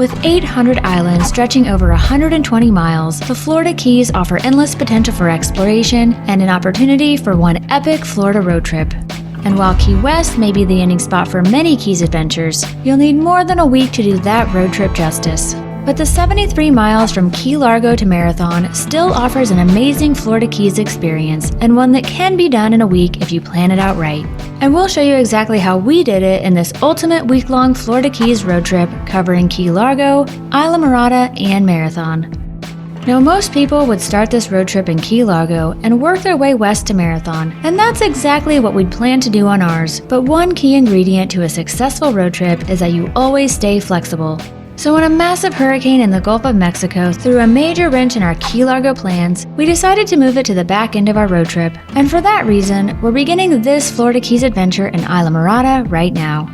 With 800 islands stretching over 120 miles, the Florida Keys offer endless potential for exploration and an opportunity for one epic Florida road trip. And while Key West may be the ending spot for many Keys adventures, you'll need more than a week to do that road trip justice. But the 73 miles from Key Largo to Marathon still offers an amazing Florida Keys experience, and one that can be done in a week if you plan it out right. And we'll show you exactly how we did it in this ultimate week-long Florida Keys road trip covering Key Largo, Islamorada, and Marathon. Now, most people would start this road trip in Key Largo and work their way west to Marathon, and that's exactly what we'd plan to do on ours. But one key ingredient to a successful road trip is that you always stay flexible. So when a massive hurricane in the Gulf of Mexico threw a major wrench in our Key Largo plans, we decided to move it to the back end of our road trip. And for that reason, we're beginning this Florida Keys adventure in Islamorada right now.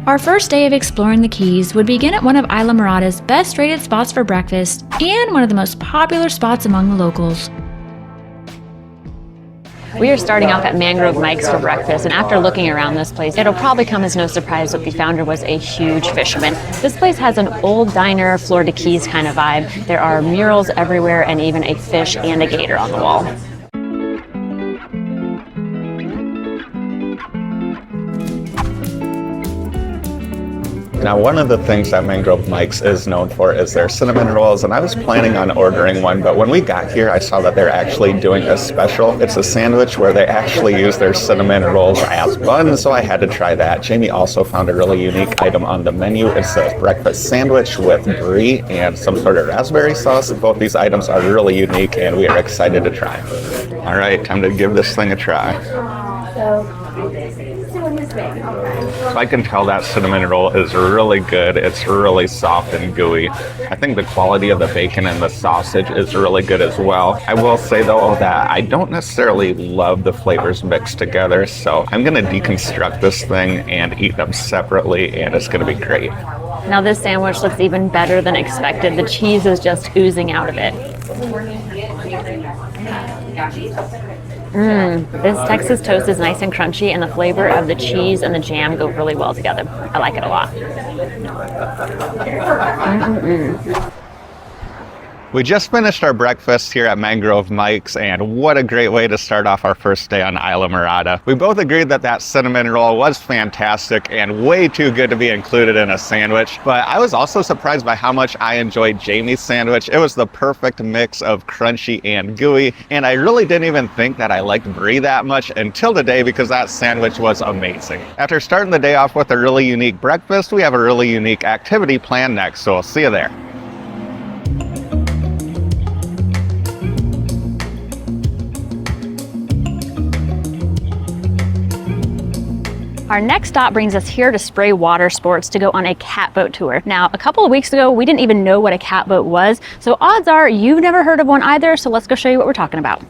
Our first day of exploring the Keys would begin at one of Islamorada's best rated spots for breakfast and one of the most popular spots among the locals. We are starting off at Mangrove Mike's for breakfast, and after looking around this place, it'll probably come as no surprise that the founder was a huge fisherman. This place has an old diner, Florida Keys kind of vibe. There are murals everywhere and even a fish and a gator on the wall. Now, one of the things that Mangrove Mike's is known for is their cinnamon rolls, and I was planning on ordering one, but when we got here, I saw that they're actually doing a special. It's a sandwich where they actually use their cinnamon rolls as buns, so I had to try that. Jamie also found a really unique item on the menu. It's a breakfast sandwich with brie and some sort of raspberry sauce. Both these items are really unique, and we are excited to try. All right, time to give this thing a try. So I can tell that cinnamon roll is really good. It's really soft and gooey. I think the quality of the bacon and the sausage is really good as well. I will say though that I don't necessarily love the flavors mixed together, so I'm gonna deconstruct this thing and eat them separately, and it's gonna be great. Now this sandwich looks even better than expected. The cheese is just oozing out of it. This Texas toast is nice and crunchy, and the flavor of the cheese and the jam go really well together. I like it a lot. We just finished our breakfast here at Mangrove Mike's, and what a great way to start off our first day on Islamorada. We both agreed that that cinnamon roll was fantastic and way too good to be included in a sandwich, but I was also surprised by how much I enjoyed Jamie's sandwich. It was the perfect mix of crunchy and gooey, and I really didn't even think that I liked brie that much until today because that sandwich was amazing. After starting the day off with a really unique breakfast, we have a really unique activity planned next, so I'll see you there. Our next stop brings us here to Spray Water Sports to go on a catboat tour. Now, a couple of weeks ago, we didn't even know what a catboat was, so odds are you've never heard of one either, so let's go show you what we're talking about.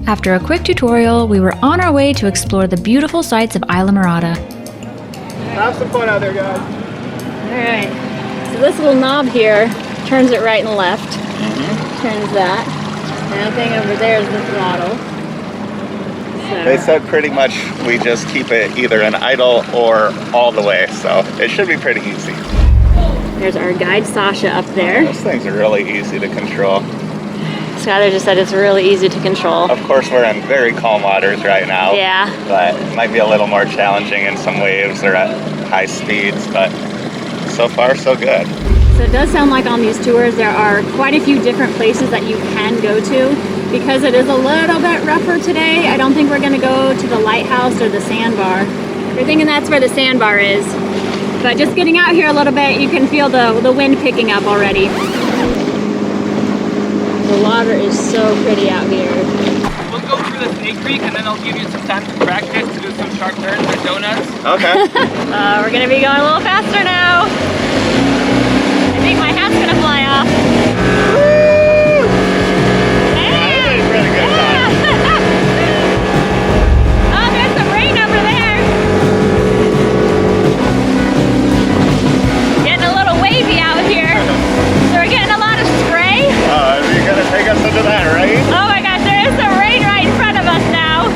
After a quick tutorial, we were on our way to explore the beautiful sights of Islamorada. Have some fun out there, guys. All right, so this little knob here turns it right and left. Turns that. And the thing over there is the throttle. So. They said pretty much we just keep it either in idle or all the way, so it should be pretty easy. There's our guide Sasha up there. Those things are really easy to control. Skylar just said it's really easy to control. Of course, we're in very calm waters right now. Yeah. But it might be a little more challenging in some waves or at high speeds, but so far so good. So it does sound like on these tours there are quite a few different places that you can go to. Because it is a little bit rougher today, I don't think we're going to go to the lighthouse or the sandbar. We're thinking that's where the sandbar is. But just getting out here a little bit, you can feel the wind picking up already. The water is so pretty out here. We'll go through the Snake Creek and then I'll give you some time to practice to do some sharp turns or donuts. Okay. We're going to be going a little faster now. I think my hat's going to fly off. Woo! Yeah, that was a really good time. Oh, there's some rain over there. Getting a little wavy out here. So we're getting a lot of spray. You're gonna take us into that, right? Oh my gosh, there is some rain right in front of us now.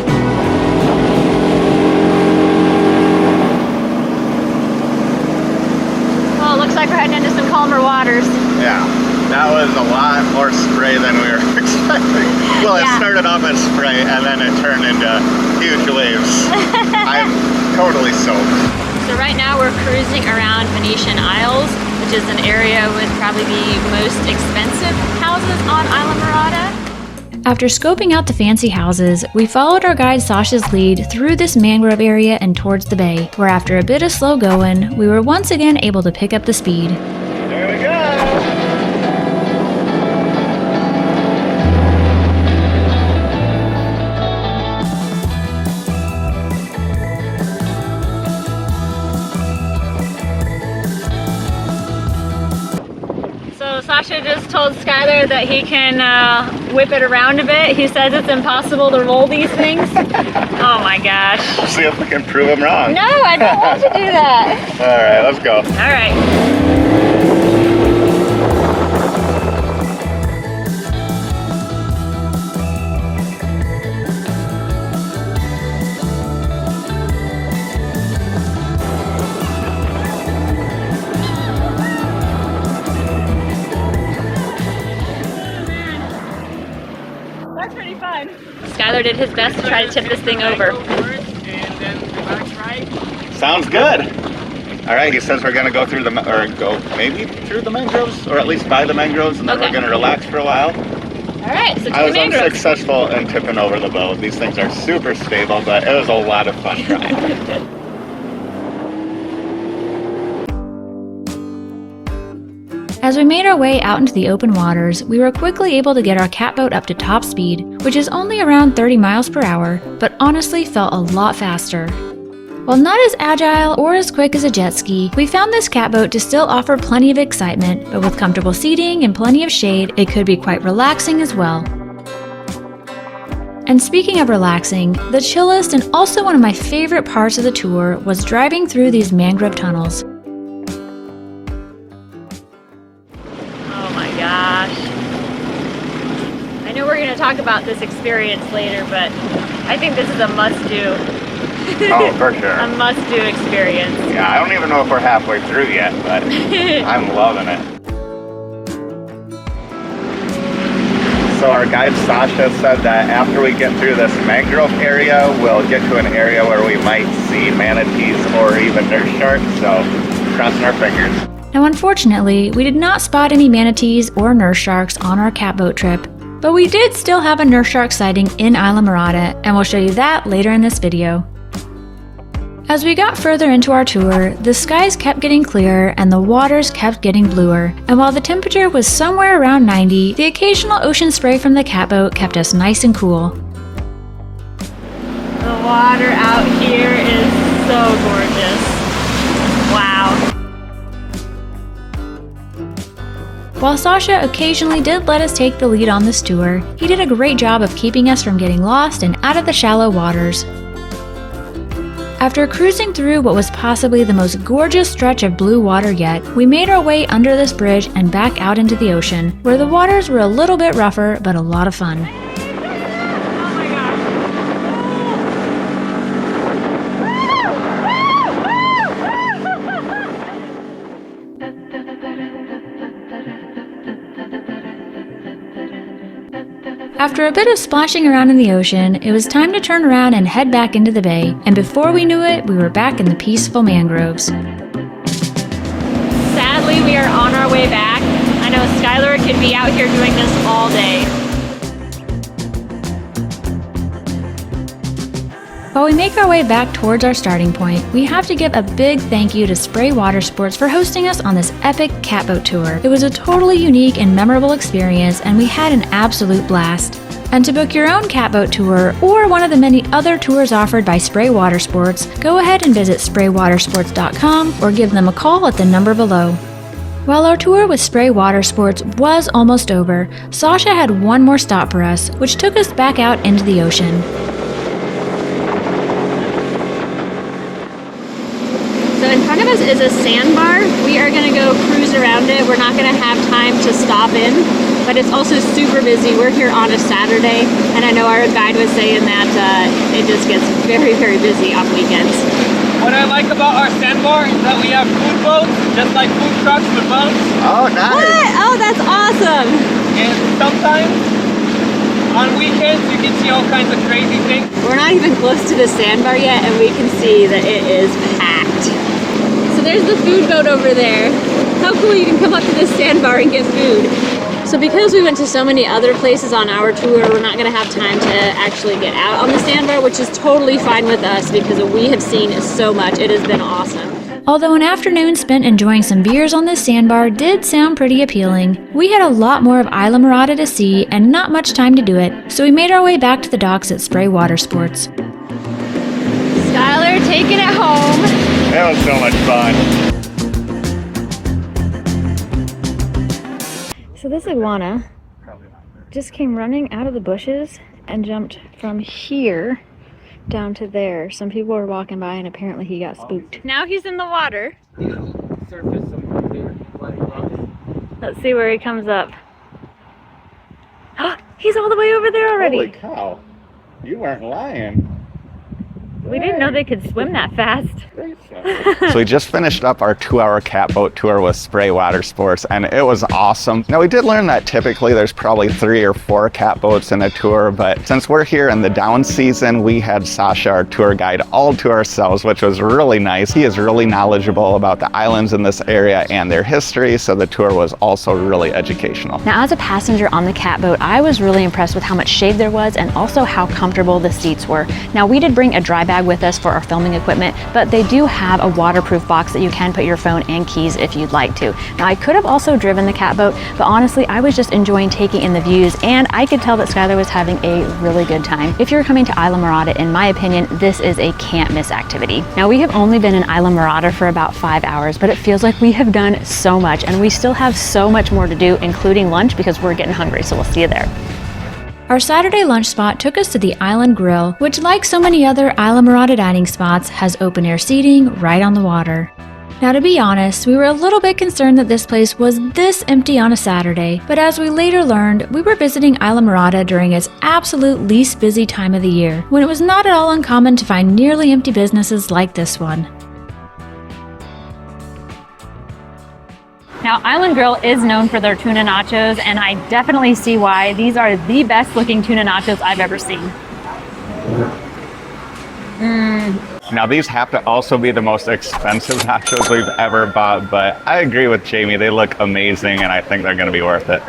was a lot more spray than we were expecting. Well, it started off as spray and then it turned into huge waves. I'm totally soaked. So right now we're cruising around Venetian Isles, which is an area with probably the most expensive houses on Islamorada. After scoping out the fancy houses, we followed our guide Sasha's lead through this mangrove area and towards the bay, where after a bit of slow going, we were once again able to pick up the speed. There we go! Sasha just told Skylar that he can whip it around a bit. He says it's impossible to roll these things. Oh my gosh. See if we can prove him wrong. No, I don't want to do that. All right, let's go. All right. Skylar did his best to try to tip this thing over. Sounds good. All right, he says we're gonna go through the, or go maybe through the mangroves, or at least by the mangroves, and then we're gonna relax for a while. All right, so to I the was mangroves. unsuccessful in tipping over the boat. These things are super stable, but it was a lot of fun trying. As we made our way out into the open waters, we were quickly able to get our catboat up to top speed, which is only around 30 miles per hour, but honestly felt a lot faster. While not as agile or as quick as a jet ski, we found this catboat to still offer plenty of excitement, but with comfortable seating and plenty of shade, it could be quite relaxing as well. And speaking of relaxing, the chillest and also one of my favorite parts of the tour was driving through these mangrove tunnels. I know we're going to talk about this experience later, but I think this is a must-do. Oh, for sure. A must-do experience. Yeah, I don't even know if we're halfway through yet, but I'm loving it. So our guide Sasha said that after we get through this mangrove area, we'll get to an area where we might see manatees or even nurse sharks, so crossing our fingers. Now unfortunately, we did not spot any manatees or nurse sharks on our catboat trip, but we did still have a nurse shark sighting in Islamorada, and we'll show you that later in this video. As we got further into our tour, the skies kept getting clearer and the waters kept getting bluer, and while the temperature was somewhere around 90, the occasional ocean spray from the catboat kept us nice and cool. The water out here is so gorgeous. Wow. While Sasha occasionally did let us take the lead on this tour, he did a great job of keeping us from getting lost and out of the shallow waters. After cruising through what was possibly the most gorgeous stretch of blue water yet, we made our way under this bridge and back out into the ocean, where the waters were a little bit rougher, but a lot of fun. After a bit of splashing around in the ocean, it was time to turn around and head back into the bay, and before we knew it, we were back in the peaceful mangroves. Sadly, we are on our way back. I know Skylar could be out here doing this all day. While we make our way back towards our starting point, we have to give a big thank you to Spray Water Sports for hosting us on this epic catboat tour. It was a totally unique and memorable experience, and we had an absolute blast. And to book your own catboat tour or one of the many other tours offered by Spray Water Sports, go ahead and visit spraywatersports.com or give them a call at the number below. While our tour with Spray Water Sports was almost over, Sasha had one more stop for us, which took us back out into the ocean. So in front of us is a sandbar. We are going to go cruise around it. We're not going to have time to stop in, but it's also super busy. We're here on a Saturday, and I know our guide was saying that it just gets very, very busy on weekends. What I like about our sandbar is that we have food boats, just like food trucks with boats. Oh, nice. What? Oh, that's awesome. And sometimes on weekends you can see all kinds of crazy things. We're not even close to the sandbar yet, and we can see that it is packed. So there's the food boat over there. How cool you can come up to this sandbar and get food. So because we went to so many other places on our tour, we're not gonna have time to actually get out on the sandbar, which is totally fine with us because we have seen so much. It has been awesome. Although an afternoon spent enjoying some beers on the sandbar did sound pretty appealing, we had a lot more of Islamorada to see and not much time to do it, so we made our way back to the docks at Spray Water Sports. Skylar, taking it home. That was so much fun. So this iguana just came running out of the bushes and jumped from here down to there. Some people were walking by and apparently he got spooked. Now he's in the water. Let's see where he comes up. He's all the way over there already. Holy cow. You weren't lying. We didn't know they could swim that fast. So we just finished up our 2-hour cat boat tour with Spray Water Sports, and it was awesome. Now we did learn that typically there's probably 3 or 4 cat boats in a tour, but since we're here in the down season, we had Sasha, our tour guide, all to ourselves, which was really nice. He is really knowledgeable about the islands in this area and their history, so the tour was also really educational. Now, as a passenger on the cat boat, I was really impressed with how much shade there was and also how comfortable the seats were. Now, we did bring a dry bag with us for our filming equipment, but they do have a waterproof box that you can put your phone and keys if you'd like to. Now, I could have also driven the cat boat, but honestly, I was just enjoying taking in the views, and I could tell that Skylar was having a really good time. If you're coming to Islamorada, in my opinion, this is a can't miss activity. Now, we have only been in Islamorada for about 5 hours, but it feels like we have done so much, and we still have so much more to do, including lunch, because we're getting hungry, so we'll see you there. Our Saturday lunch spot took us to the Island Grill, which, like so many other Islamorada dining spots, has open-air seating right on the water. Now, to be honest, we were a little bit concerned that this place was this empty on a Saturday, but as we later learned, we were visiting Islamorada during its absolute least busy time of the year, when it was not at all uncommon to find nearly empty businesses like this one. Now, Island Grill is known for their tuna nachos, and I definitely see why. These are the best looking tuna nachos I've ever seen. Now these have to also be the most expensive nachos we've ever bought, but I agree with Jamie, they look amazing and I think they're gonna be worth it.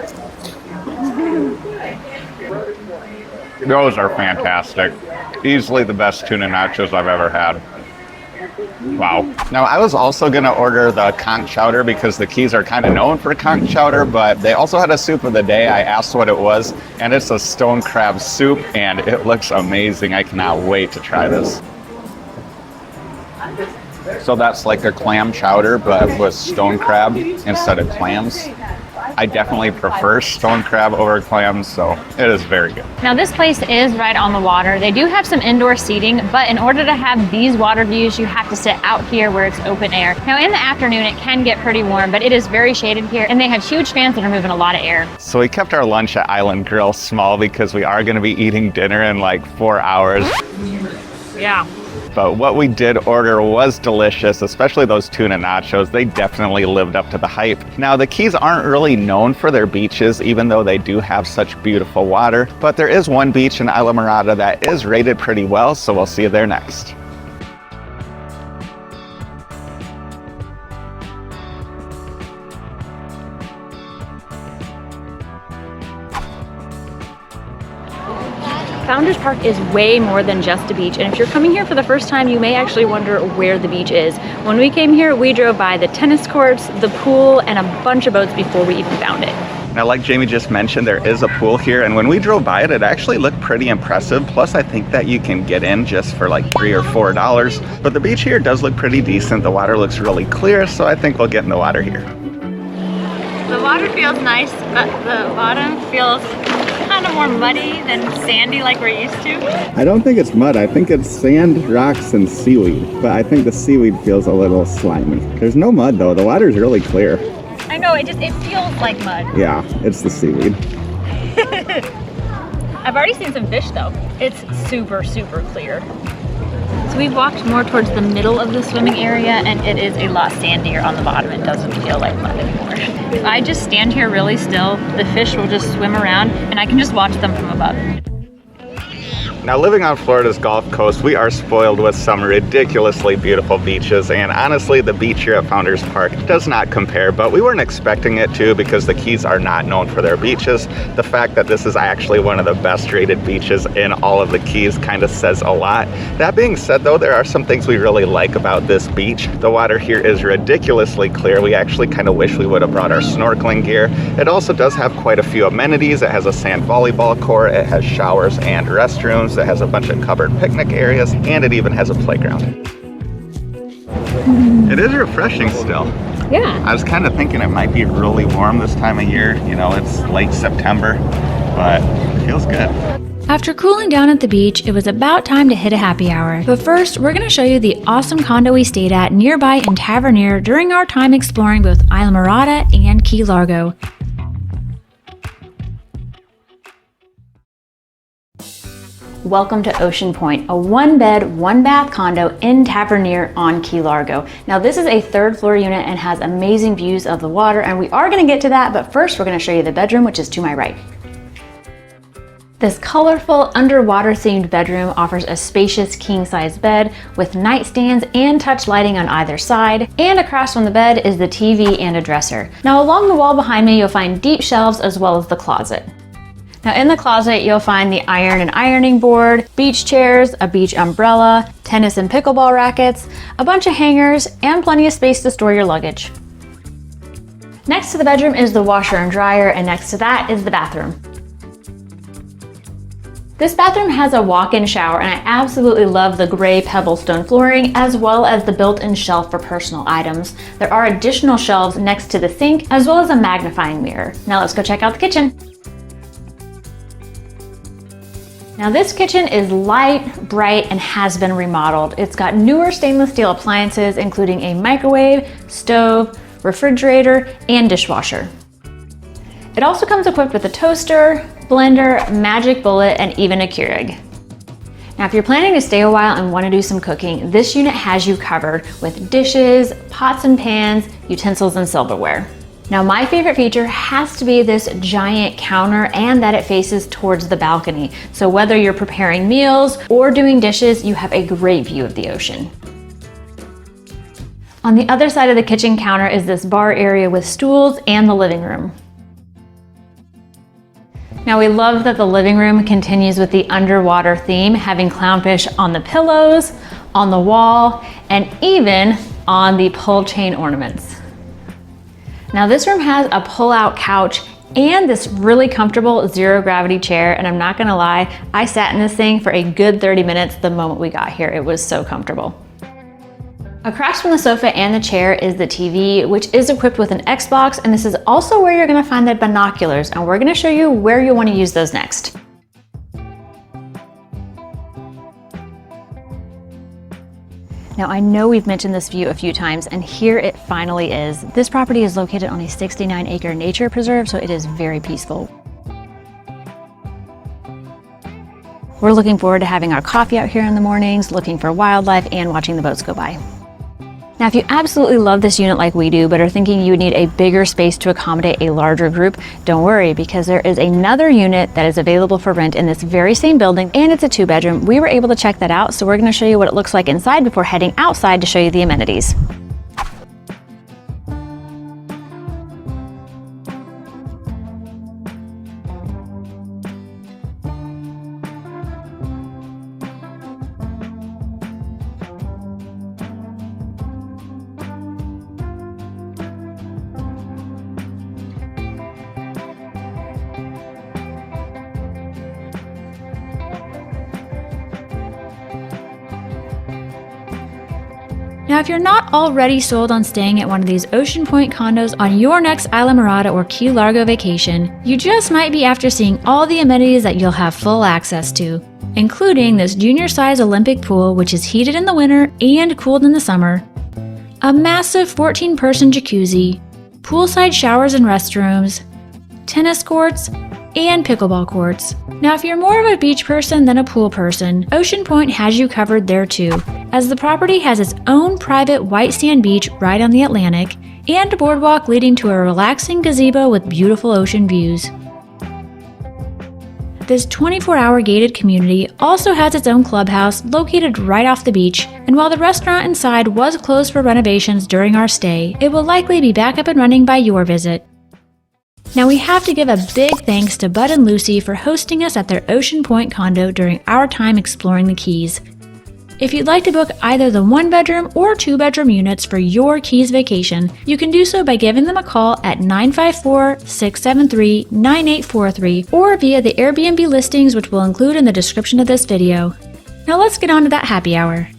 Those are fantastic. Easily the best tuna nachos I've ever had. Wow. Now I was also gonna order the conch chowder because the Keys are kind of known for conch chowder, but they also had a soup of the day. I asked what it was, and it's a stone crab soup, and it looks amazing. I cannot wait to try this. So that's like a clam chowder, but with stone crab instead of clams. I definitely prefer stone crab over clams, so it is very good. Now this place is right on the water. They do have some indoor seating, but in order to have these water views, you have to sit out here where it's open air. Now in the afternoon, it can get pretty warm, but it is very shaded here, and they have huge fans that are moving a lot of air. So we kept our lunch at Island Grill small because we are gonna be eating dinner in like 4 hours. Yeah. But what we did order was delicious, especially those tuna nachos. They definitely lived up to the hype. Now, the Keys aren't really known for their beaches, even though they do have such beautiful water. But there is one beach in Islamorada that is rated pretty well, so we'll see you there next. Founders Park is way more than just a beach, and if you're coming here for the first time, you may actually wonder where the beach is. When we came here, we drove by the tennis courts, the pool, and a bunch of boats before we even found it. Now, like Jamie just mentioned, there is a pool here, and when we drove by it, it actually looked pretty impressive. Plus, I think that you can get in just for like $3 or $4. But the beach here does look pretty decent. The water looks really clear, so I think we'll get in the water here. The water feels nice, but the bottom feels kind of more muddy than sandy like we're used to. I don't think it's mud. I think it's sand, rocks, and seaweed. But I think the seaweed feels a little slimy. There's no mud though. The water's really clear. I know, it feels like mud. Yeah, it's the seaweed. I've already seen some fish though. It's super, super clear. So So we've walked more towards the middle of the swimming area, and it is a lot sandier on the bottom. It doesn't feel like mud anymore. If I just stand here really still, the fish will just swim around and I can just watch them from above. Now, living on Florida's Gulf Coast, we are spoiled with some ridiculously beautiful beaches, and honestly, the beach here at Founders Park does not compare, but we weren't expecting it to because the Keys are not known for their beaches. The fact that this is actually one of the best rated beaches in all of the Keys kind of says a lot. That being said, though, there are some things we really like about this beach. The water here is ridiculously clear. We actually kind of wish we would have brought our snorkeling gear. It also does have quite a few amenities. It has a sand volleyball court, it has showers and restrooms, it has a bunch of covered picnic areas, and it even has a playground. It is refreshing still. Yeah. I was kind of thinking it might be really warm this time of year. You know, it's late September, but it feels good. After cooling down at the beach, it was about time to hit a happy hour. But first, we're going to show you the awesome condo we stayed at nearby in Tavernier during our time exploring both Islamorada and Key Largo. Welcome to Ocean Point, a one-bed, one-bath condo in Tavernier on Key Largo. Now, this is a third-floor unit and has amazing views of the water, and we are going to get to that, but first we're going to show you the bedroom, which is to my right. This colorful, underwater-themed bedroom offers a spacious king-size bed with nightstands and touch lighting on either side, and across from the bed is the TV and a dresser. Now, along the wall behind me, you'll find deep shelves as well as the closet. Now, in the closet, you'll find the iron and ironing board, beach chairs, a beach umbrella, tennis and pickleball rackets, a bunch of hangers, and plenty of space to store your luggage. Next to the bedroom is the washer and dryer, and next to that is the bathroom. This bathroom has a walk-in shower, and I absolutely love the gray pebble stone flooring as well as the built-in shelf for personal items. There are additional shelves next to the sink as well as a magnifying mirror. Now let's go check out the kitchen. Now this kitchen is light, bright, and has been remodeled. It's got newer stainless steel appliances, including a microwave, stove, refrigerator, and dishwasher. It also comes equipped with a toaster, blender, magic bullet, and even a Keurig. Now, if you're planning to stay a while and want to do some cooking, this unit has you covered with dishes, pots and pans, utensils, and silverware. Now, my favorite feature has to be this giant counter and that it faces towards the balcony. So whether you're preparing meals or doing dishes, you have a great view of the ocean. On the other side of the kitchen counter is this bar area with stools and the living room. Now, we love that the living room continues with the underwater theme, having clownfish on the pillows, on the wall, and even on the pull chain ornaments. Now, this room has a pull-out couch and this really comfortable zero-gravity chair, and I'm not gonna lie, I sat in this thing for a good 30 minutes the moment we got here. It was so comfortable. Across from the sofa and the chair is the TV, which is equipped with an Xbox, and this is also where you're gonna find the binoculars, and we're gonna show you where you wanna use those next. Now, I know we've mentioned this view a few times, and here it finally is. This property is located on a 69-acre nature preserve, so it is very peaceful. We're looking forward to having our coffee out here in the mornings, looking for wildlife, and watching the boats go by. Now, if you absolutely love this unit like we do, but are thinking you would need a bigger space to accommodate a larger group, don't worry, because there is another unit that is available for rent in this very same building, and it's a 2-bedroom. We were able to check that out, so we're going to show you what it looks like inside before heading outside to show you the amenities. Now, if you're not already sold on staying at one of these Ocean Point condos on your next Islamorada or Key Largo vacation, you just might be after seeing all the amenities that you'll have full access to, including this junior-size Olympic pool, which is heated in the winter and cooled in the summer, a massive 14-person jacuzzi, poolside showers and restrooms, tennis courts, and pickleball courts. Now, if you're more of a beach person than a pool person, Ocean Point has you covered there too, as the property has its own private white sand beach right on the Atlantic and a boardwalk leading to a relaxing gazebo with beautiful ocean views. This 24-hour gated community also has its own clubhouse located right off the beach, and while the restaurant inside was closed for renovations during our stay, it will likely be back up and running by your visit. Now we have to give a big thanks to Bud and Lucy for hosting us at their Ocean Point condo during our time exploring the Keys. If you'd like to book either the 1-bedroom or 2-bedroom units for your Keys vacation, you can do so by giving them a call at 954-673-9843 or via the Airbnb listings, which we'll include in the description of this video. Now let's get on to that happy hour.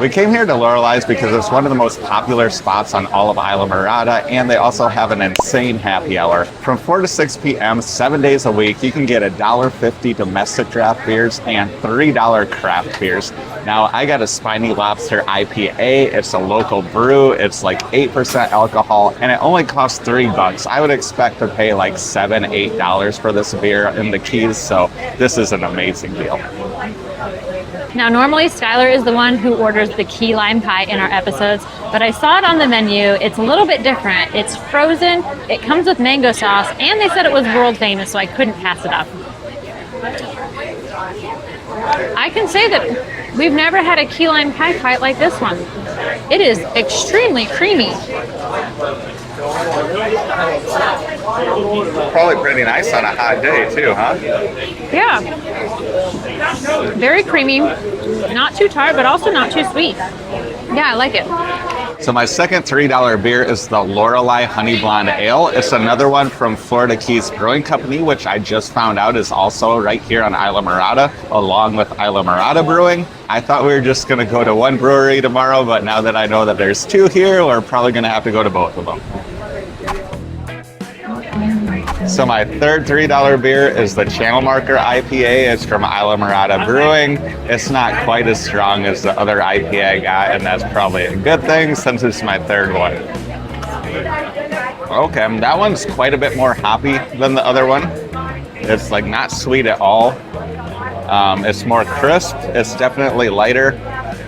We came here to Loreley's because it's one of the most popular spots on all of Islamorada, and they also have an insane happy hour. From 4 to 6 p.m., 7 days a week, you can get $1.50 domestic draft beers and $3 craft beers. Now, I got a Spiny Lobster IPA. It's a local brew. It's like 8% alcohol, and it only costs $3. I would expect to pay like $7, $8 for this beer in the Keys, so this is an amazing deal. Now, normally Skylar is the one who orders the key lime pie in our episodes, but I saw it on the menu. It's a little bit different. It's frozen, it comes with mango sauce, and they said it was world famous, so I couldn't pass it up. I can say that we've never had a key lime pie quite like this one. It is extremely creamy. Probably pretty nice on a hot day too, huh? Yeah. Very creamy, not too tart, but also not too sweet. Yeah, I like it. So my second $3 beer is the Loreley Honey Blonde Ale. It's another one from Florida Keys Brewing Company, which I just found out is also right here on Islamorada, along with Islamorada Brewing. I thought we were just going to go to one brewery tomorrow, but now that I know that there's two here, we're probably going to have to go to both of them. So my third $3 beer is the Channel Marker IPA. It's from Islamorada Brewing. It's not quite as strong as the other IPA I got, and that's probably a good thing since it's my third one. Okay, that one's quite a bit more hoppy than the other one. It's like not sweet at all. It's more crisp. It's definitely lighter.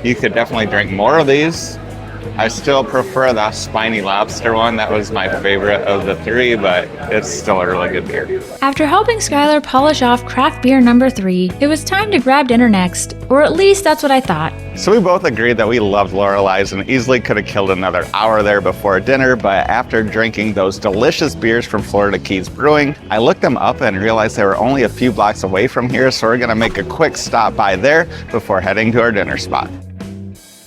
You could definitely drink more of these. I still prefer the Spiny Lobster one. That was my favorite of the three, but it's still a really good beer. After helping Skylar polish off craft beer number 3, it was time to grab dinner next, or at least that's what I thought. So we both agreed that we loved Loreley's and easily could have killed another hour there before dinner, but after drinking those delicious beers from Florida Keys Brewing, I looked them up and realized they were only a few blocks away from here, so we're gonna make a quick stop by there before heading to our dinner spot.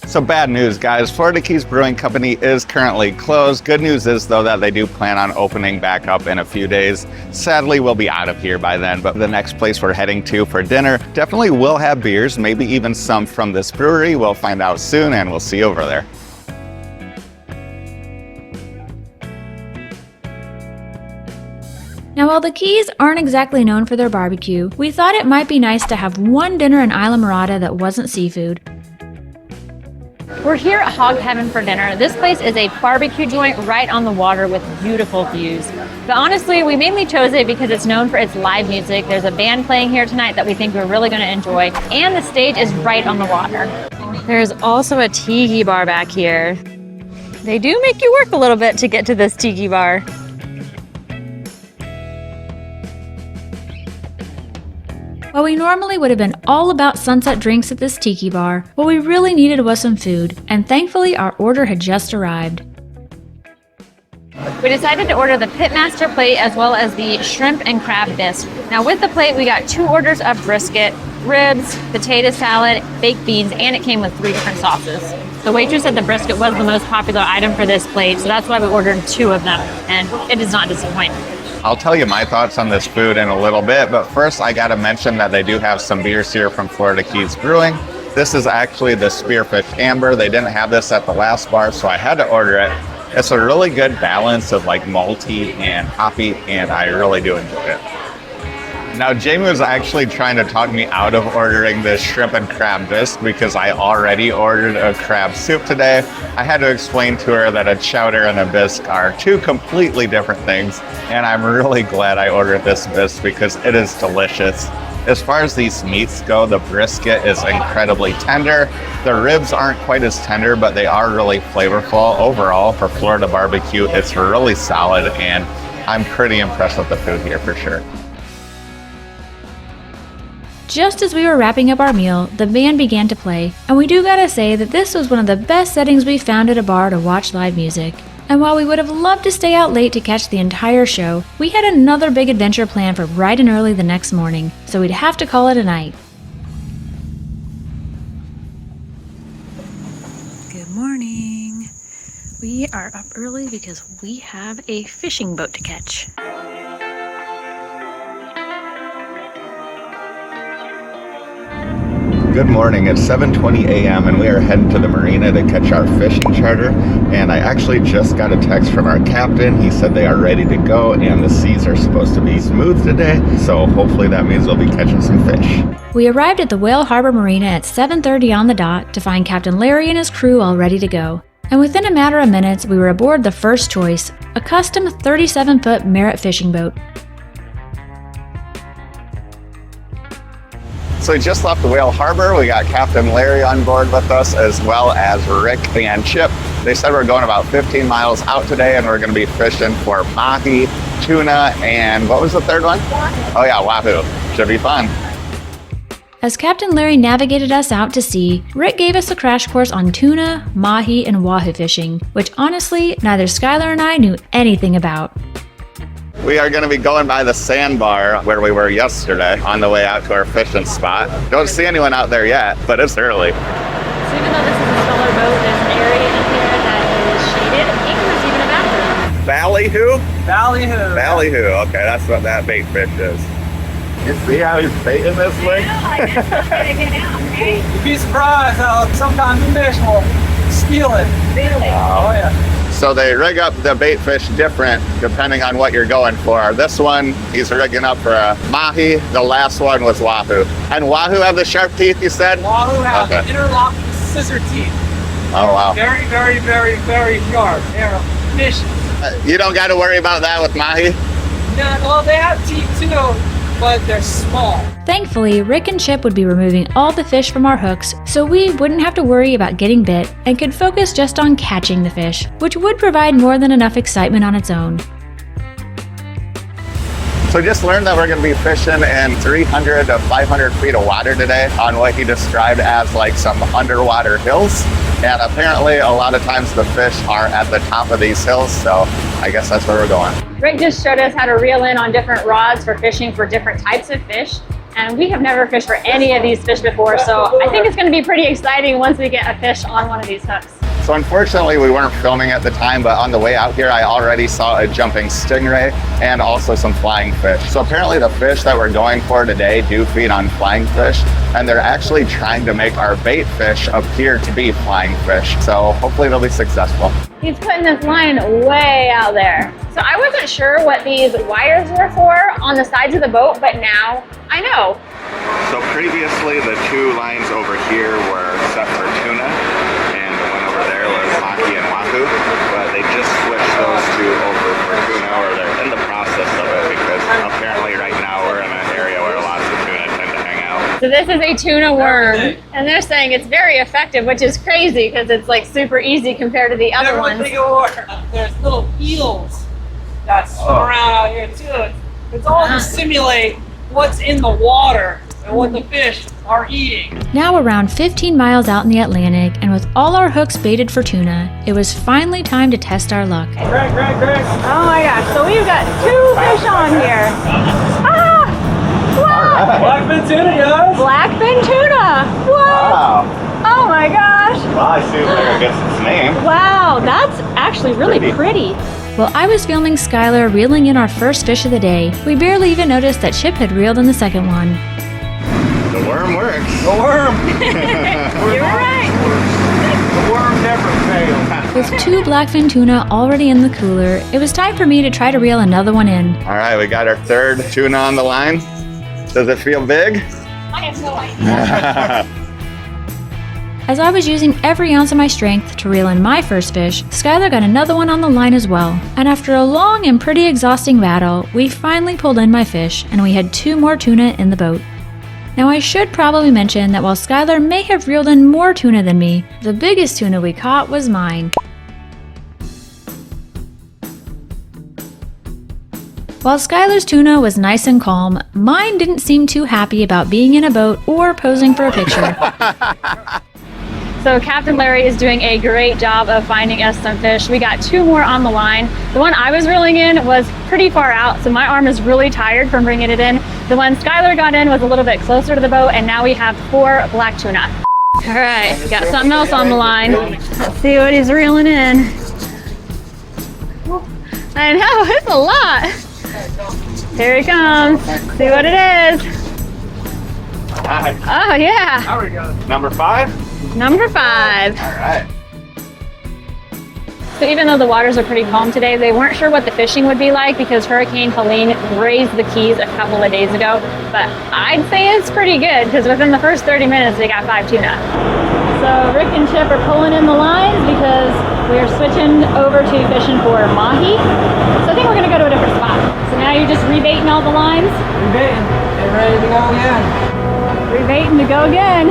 So bad news, guys. Florida Keys Brewing Company is currently closed. Good news is, though, that they do plan on opening back up in a few days. Sadly, we'll be out of here by then, but the next place we're heading to for dinner definitely will have beers, maybe even some from this brewery. We'll find out soon, and we'll see you over there. Now, while the Keys aren't exactly known for their barbecue, we thought it might be nice to have one dinner in Islamorada that wasn't seafood. We're here at Hog Heaven for dinner. This place is a barbecue joint right on the water with beautiful views. But honestly, we mainly chose it because it's known for its live music. There's a band playing here tonight that we think we're really going to enjoy, and the stage is right on the water. There's also a tiki bar back here. They do make you work a little bit to get to this tiki bar. While we normally would have been all about sunset drinks at this tiki bar, what we really needed was some food, and thankfully our order had just arrived. We decided to order the Pitmaster plate as well as the shrimp and crab bisque. Now with the plate, we got 2 orders of brisket, ribs, potato salad, baked beans, and it came with 3 different sauces. The waitress said the brisket was the most popular item for this plate, so that's why we ordered 2 of them, and it does not disappoint. I'll tell you my thoughts on this food in a little bit, but first I gotta mention that they do have some beers here from Florida Keys Brewing. This is actually the Spearfish Amber. They didn't have this at the last bar, so I had to order it. It's a really good balance of like malty and hoppy, and I really do enjoy it. Now, Jamie was actually trying to talk me out of ordering this shrimp and crab bisque because I already ordered a crab soup today. I had to explain to her that a chowder and a bisque are two completely different things, and I'm really glad I ordered this bisque because it is delicious. As far as these meats go, the brisket is incredibly tender. The ribs aren't quite as tender, but they are really flavorful. Overall, for Florida barbecue, it's really solid, and I'm pretty impressed with the food here for sure. Just as we were wrapping up our meal, the band began to play, and we do gotta say that this was one of the best settings we found at a bar to watch live music. And while we would have loved to stay out late to catch the entire show, we had another big adventure planned for bright and early the next morning, so we'd have to call it a night. Good morning. We are up early because we have a fishing boat to catch. Good morning, it's 7:20 a.m. and we are heading to the Marina to catch our fishing charter. And I actually just got a text from our captain. He said they are ready to go and the seas are supposed to be smooth today. So hopefully that means we'll be catching some fish. We arrived at the Whale Harbor Marina at 7:30 on the dot to find Captain Larry and his crew all ready to go. And within a matter of minutes, we were aboard the first choice, a custom 37-foot Merritt fishing boat. So we just left the Whale Harbor. We got Captain Larry on board with us, as well as Rick and Chip. They said we're going about 15 miles out today, and we're going to be fishing for mahi, tuna, and what was the third one? Oh yeah, wahoo. Should be fun. As Captain Larry navigated us out to sea, Rick gave us a crash course on tuna, mahi, and wahoo fishing, which honestly, neither Skylar and I knew anything about. We are going to be going by the sandbar where we were yesterday on the way out to our fishing spot. Don't see anyone out there yet, but it's early. So even though this is a smaller boat, there's an area in here that is shaded. I think there's even a bathroom. Ballyhoo? Ballyhoo. Ballyhoo. Okay, that's what that bait fish is. You see how he's baiting this thing? I just want to get out, right? You'd be surprised how sometimes the fish will steal it. Really? Oh yeah. So they rig up the bait fish different depending on what you're going for. This one, he's rigging up for a mahi. The last one was wahoo. And wahoo have the sharp teeth, you said? Wahoo have Okay. interlocking scissor teeth. Oh, wow. Very, very, very, very sharp. They're vicious. You don't got to worry about that with mahi? Yeah, well, they have teeth too, but they're small. Thankfully, Rick and Chip would be removing all the fish from our hooks, so we wouldn't have to worry about getting bit and could focus just on catching the fish, which would provide more than enough excitement on its own. So just learned that we're going to be fishing in 300 to 500 feet of water today on what he described as like some underwater hills. And apparently a lot of times the fish are at the top of these hills, so I guess that's where we're going. Rick just showed us how to reel in on different rods for fishing for different types of fish. And we have never fished for any of these fish before, so I think it's going to be pretty exciting once we get a fish on one of these hooks. So unfortunately we weren't filming at the time, but on the way out here I already saw a jumping stingray and also some flying fish. So apparently the fish that we're going for today do feed on flying fish, and they're actually trying to make our bait fish appear to be flying fish. So hopefully they'll be successful. He's putting this line way out there. So I wasn't sure what these wires were for on the sides of the boat, but now I know. So previously the two lines over here were set for tuna, and the one over there was mahi and wahoo, but they just switched those two over for tuna, or they're in the process of it, because apparently right now we're in an area where lots of tuna tend to hang out. So this is a tuna worm, and they're saying it's very effective, which is crazy because it's like super easy compared to the other ones. There's little eels that swim around out here too. It's all to simulate what's in the water and what the fish are eating. Now around 15 miles out in the Atlantic, and with all our hooks baited for tuna, it was finally time to test our luck. Greg. Oh my gosh, so we've got two fish on here. Ah! Wow! Blackfin tuna, guys. Blackfin tuna! What? Wow. Oh my gosh! Well, I see where it gets its name. Wow, that's actually really pretty. While I was filming Skylar reeling in our first fish of the day, we barely even noticed that Chip had reeled in the second one. The worm works. The worm. You're right. The worm never fails. With two blackfin tuna already in the cooler, it was time for me to try to reel another one in. All right, we got our third tuna on the line. Does it feel big? I have no idea. As I was using every ounce of my strength to reel in my first fish, Skylar got another one on the line as well. And after a long and pretty exhausting battle, we finally pulled in my fish and we had 2 more tuna in the boat. Now I should probably mention that while Skylar may have reeled in more tuna than me, the biggest tuna we caught was mine. While Skylar's tuna was nice and calm, mine didn't seem too happy about being in a boat or posing for a picture. So Captain Larry is doing a great job of finding us some fish. We got 2 more on the line. The one I was reeling in was pretty far out, so my arm is really tired from bringing it in. The one Skylar got in was a little bit closer to the boat, and now we have 4 black tuna. All right, got something else on the line. Let's see what he's reeling in. I know, it's a lot. Here he comes. See what it is. Nice. Oh yeah. There we go. Number 5? Number 5. All right. So even though the waters are pretty calm today, they weren't sure what the fishing would be like because Hurricane Helene raised the Keys a couple of days ago. But I'd say it's pretty good because within the first 30 minutes, they got 5 tuna. So Rick and Chip are pulling in the lines because we are switching over to fishing for mahi. So I think we're gonna go to a different spot. So now you're just rebaiting all the lines? Rebaiting. Get ready to go again. Rebaiting to go again.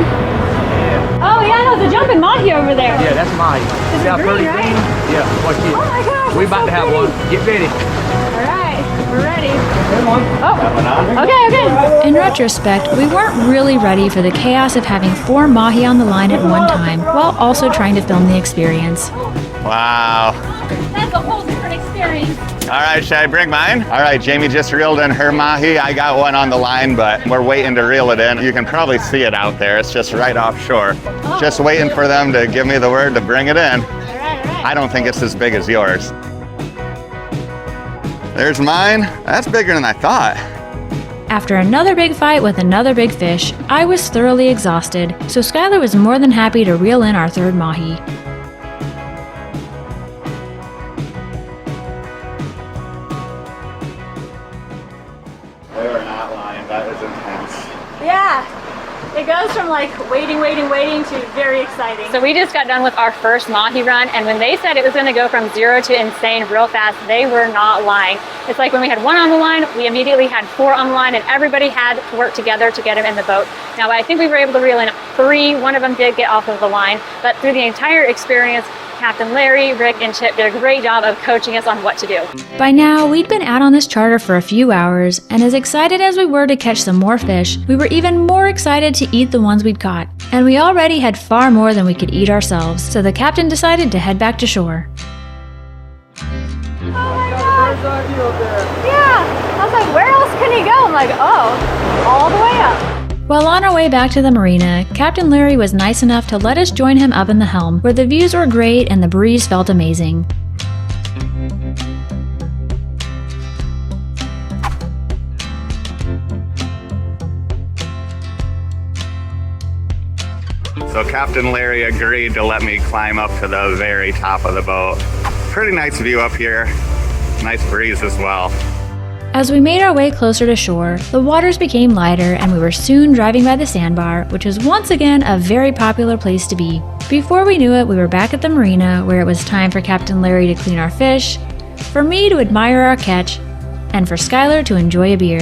Oh yeah, no, there's a jumping mahi over there. Yeah, that's mine. It's See how green, pretty right? green? Yeah, watch it. Oh my gosh, We it's about so to have pretty. one. Get ready. All right, we're ready. Good one. Oh, okay. In retrospect, we weren't really ready for the chaos of having 4 mahi on the line at one time, while also trying to film the experience. Wow. That's a whole different experience. All right, should I bring mine? All right, Jamie just reeled in her mahi. I got one on the line, but we're waiting to reel it in. You can probably see it out there. It's just right offshore. Just waiting for them to give me the word to bring it in. All right. I don't think it's as big as yours. There's mine. That's bigger than I thought. After another big fight with another big fish, I was thoroughly exhausted, so Skylar was more than happy to reel in our 3rd mahi. They were not lying. That is intense. Yeah. It goes from like waiting to very exciting. So we just got done with our first mahi run, and when they said it was going to go from 0 to insane real fast, they were not lying. It's like when we had 1 on the line, we immediately had 4 on the line, and everybody had to work together to get him in the boat. Now I think we were able to reel in 3. One of them did get off of the line, but through the entire experience, Captain Larry, Rick, and Chip did a great job of coaching us on what to do. By now, we'd been out on this charter for a few hours, and as excited as we were to catch some more fish, we were even more excited to eat the ones we'd caught. And we already had far more than we could eat ourselves, so the captain decided to head back to shore. Oh my God. Yeah. I was like, where else can he go? I'm like, oh, all the way up. While on our way back to the marina, Captain Larry was nice enough to let us join him up in the helm, where the views were great and the breeze felt amazing. So Captain Larry agreed to let me climb up to the very top of the boat. Pretty nice view up here. Nice breeze as well. As we made our way closer to shore, the waters became lighter and we were soon driving by the sandbar, which was once again a very popular place to be. Before we knew it, we were back at the marina where it was time for Captain Larry to clean our fish, for me to admire our catch, and for Skylar to enjoy a beer.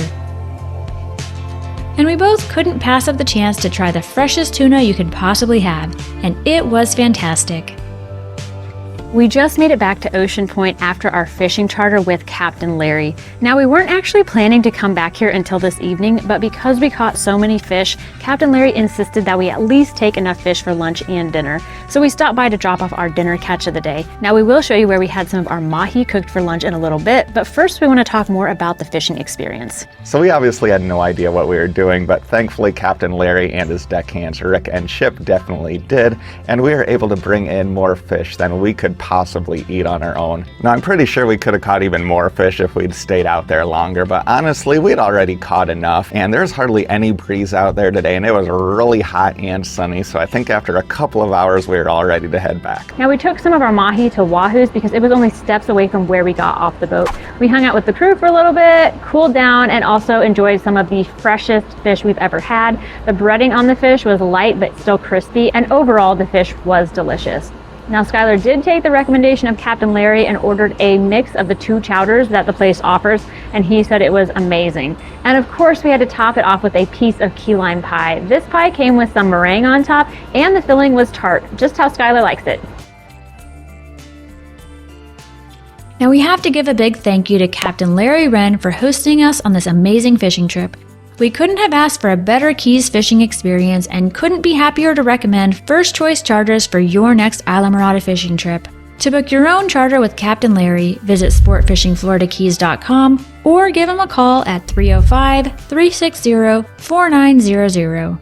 And we both couldn't pass up the chance to try the freshest tuna you could possibly have, and it was fantastic. We just made it back to Ocean Point after our fishing charter with Captain Larry. Now, we weren't actually planning to come back here until this evening, but because we caught so many fish, Captain Larry insisted that we at least take enough fish for lunch and dinner. So we stopped by to drop off our dinner catch of the day. Now, we will show you where we had some of our mahi cooked for lunch in a little bit, but first we want to talk more about the fishing experience. So we obviously had no idea what we were doing, but thankfully Captain Larry and his deckhands Rick and Chip definitely did, and we were able to bring in more fish than we could possibly eat on our own. Now, I'm pretty sure we could have caught even more fish if we'd stayed out there longer, but honestly, we'd already caught enough, and there's hardly any breeze out there today, and it was really hot and sunny, so I think after a couple of hours, we were all ready to head back. Now we took some of our mahi to Wahoo's because it was only steps away from where we got off the boat. We hung out with the crew for a little bit, cooled down, and also enjoyed some of the freshest fish we've ever had. The breading on the fish was light but still crispy, and overall the fish was delicious. Now Skylar did take the recommendation of Captain Larry and ordered a mix of the 2 chowders that the place offers, and he said it was amazing. And of course we had to top it off with a piece of key lime pie. This pie came with some meringue on top, and the filling was tart, just how Skylar likes it. Now we have to give a big thank you to Captain Larry Wren for hosting us on this amazing fishing trip. We couldn't have asked for a better Keys fishing experience and couldn't be happier to recommend first choice charters for your next Islamorada fishing trip. To book your own charter with Captain Larry, visit sportfishingfloridakeys.com or give him a call at 305-360-4900.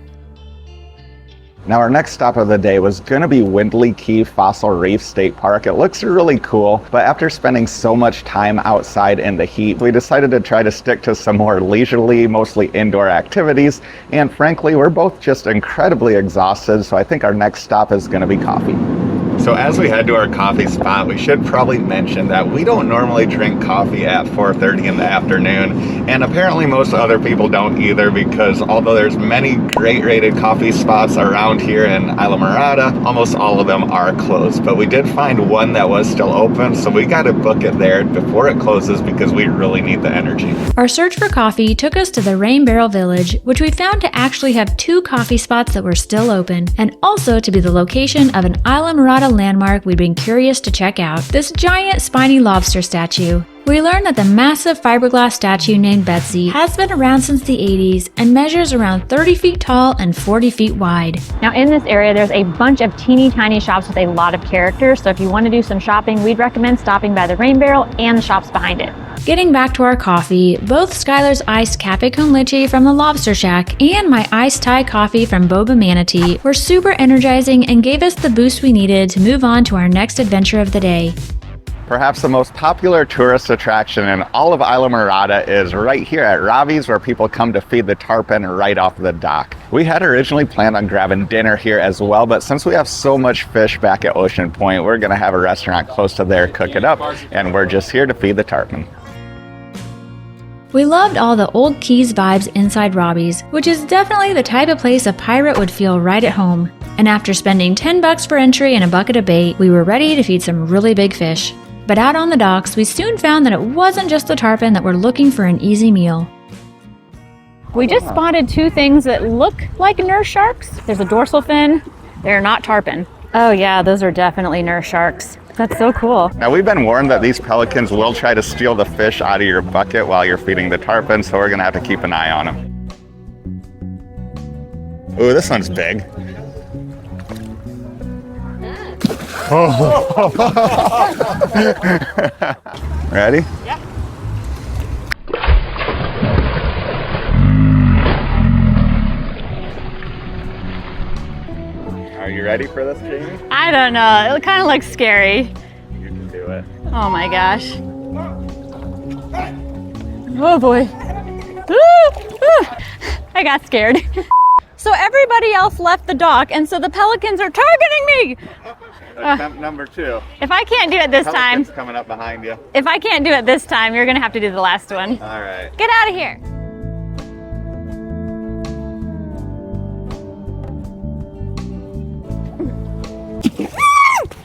Now our next stop of the day was going to be Windley Key Fossil Reef State Park. It looks really cool, but after spending so much time outside in the heat, we decided to try to stick to some more leisurely, mostly indoor activities, and frankly, we're both just incredibly exhausted, so I think our next stop is going to be coffee. So as we head to our coffee spot, we should probably mention that we don't normally drink coffee at 4:30 in the afternoon, and apparently most other people don't either, because although there's many great rated coffee spots around here in Islamorada, almost all of them are closed. But we did find one that was still open, so we got to book it there before it closes because we really need the energy. Our search for coffee took us to the Rain Barrel Village, which we found to actually have 2 coffee spots that were still open, and also to be the location of an Islamorada landmark we'd been curious to check out, this giant spiny lobster statue. We learned that the massive fiberglass statue named Betsy has been around since the 80s and measures around 30 feet tall and 40 feet wide. Now in this area, there's a bunch of teeny tiny shops with a lot of characters, so if you want to do some shopping, we'd recommend stopping by the Rain Barrel and the shops behind it. Getting back to our coffee, both Skylar's iced cafe con leche from the Lobster Shack and my iced Thai coffee from Boba Manatee were super energizing and gave us the boost we needed to move on to our next adventure of the day. Perhaps the most popular tourist attraction in all of Islamorada is right here at Ravi's, where people come to feed the tarpon right off the dock. We had originally planned on grabbing dinner here as well, but since we have so much fish back at Ocean Point, we're gonna have a restaurant close to there cook it up, and we're just here to feed the tarpon. We loved all the old Keys vibes inside Robbie's, which is definitely the type of place a pirate would feel right at home. And after spending $10 for entry and a bucket of bait, we were ready to feed some really big fish. But out on the docks, we soon found that it wasn't just the tarpon that were looking for an easy meal. We just spotted 2 things that look like nurse sharks. There's a dorsal fin. They're not tarpon. Oh yeah, those are definitely nurse sharks. That's so cool. Now we've been warned that these pelicans will try to steal the fish out of your bucket while you're feeding the tarpon, so we're gonna have to keep an eye on them. Ooh, this one's big. Ready? Yeah. Are you ready for this, Jamie? I don't know. It kind of looks scary. You can do it. Oh my gosh. Oh boy. I got scared. So everybody else left the dock, and so the pelicans are targeting me. Attempt number 2. If I can't do it this time, Pelican's coming up behind you. if I can't do it this time, you're gonna have to do the last one. All right. Get out of here.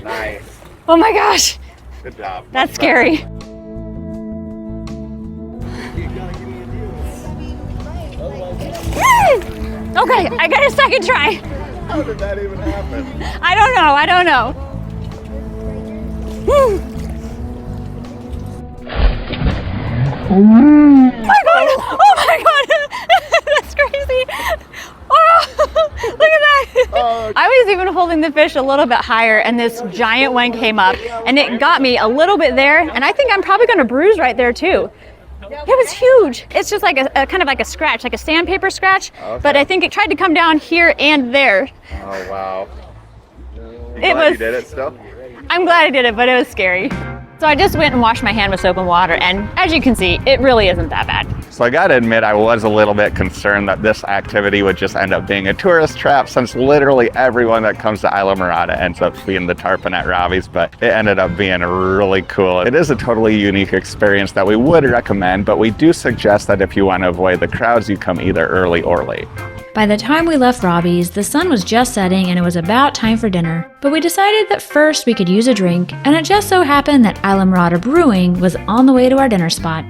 Nice. Oh my gosh, Good job. that's scary. Okay, I got a second try. How did that even happen? I don't know. Oh my god, that's crazy. Oh, look at that. Oh, I was even holding the fish a little bit higher, and this giant one came up, and it got me a little bit there, and I think I'm probably gonna bruise right there too. It was huge. It's just like a kind of like a scratch, like a sandpaper scratch, Okay. but I think it tried to come down here and there. Oh, wow. It was. You did it still? I'm glad I did it, but it was scary. So I just went and washed my hand with soap and water, and as you can see, it really isn't that bad. So I gotta admit, I was a little bit concerned that this activity would just end up being a tourist trap, since literally everyone that comes to Islamorada ends up seeing the tarpon at Robbie's, but it ended up being really cool. It is a totally unique experience that we would recommend, but we do suggest that if you want to avoid the crowds, you come either early or late. By the time we left Robbie's, the sun was just setting and it was about time for dinner. But we decided that first we could use a drink, and it just so happened that Islamorada Brewing was on the way to our dinner spot.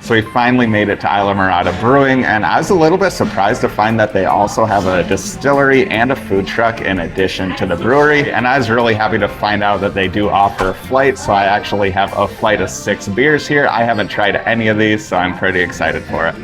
So we finally made it to Islamorada Brewing, and I was a little bit surprised to find that they also have a distillery and a food truck in addition to the brewery. And I was really happy to find out that they do offer flights, so I actually have a flight of 6 beers here. I haven't tried any of these, so I'm pretty excited for it.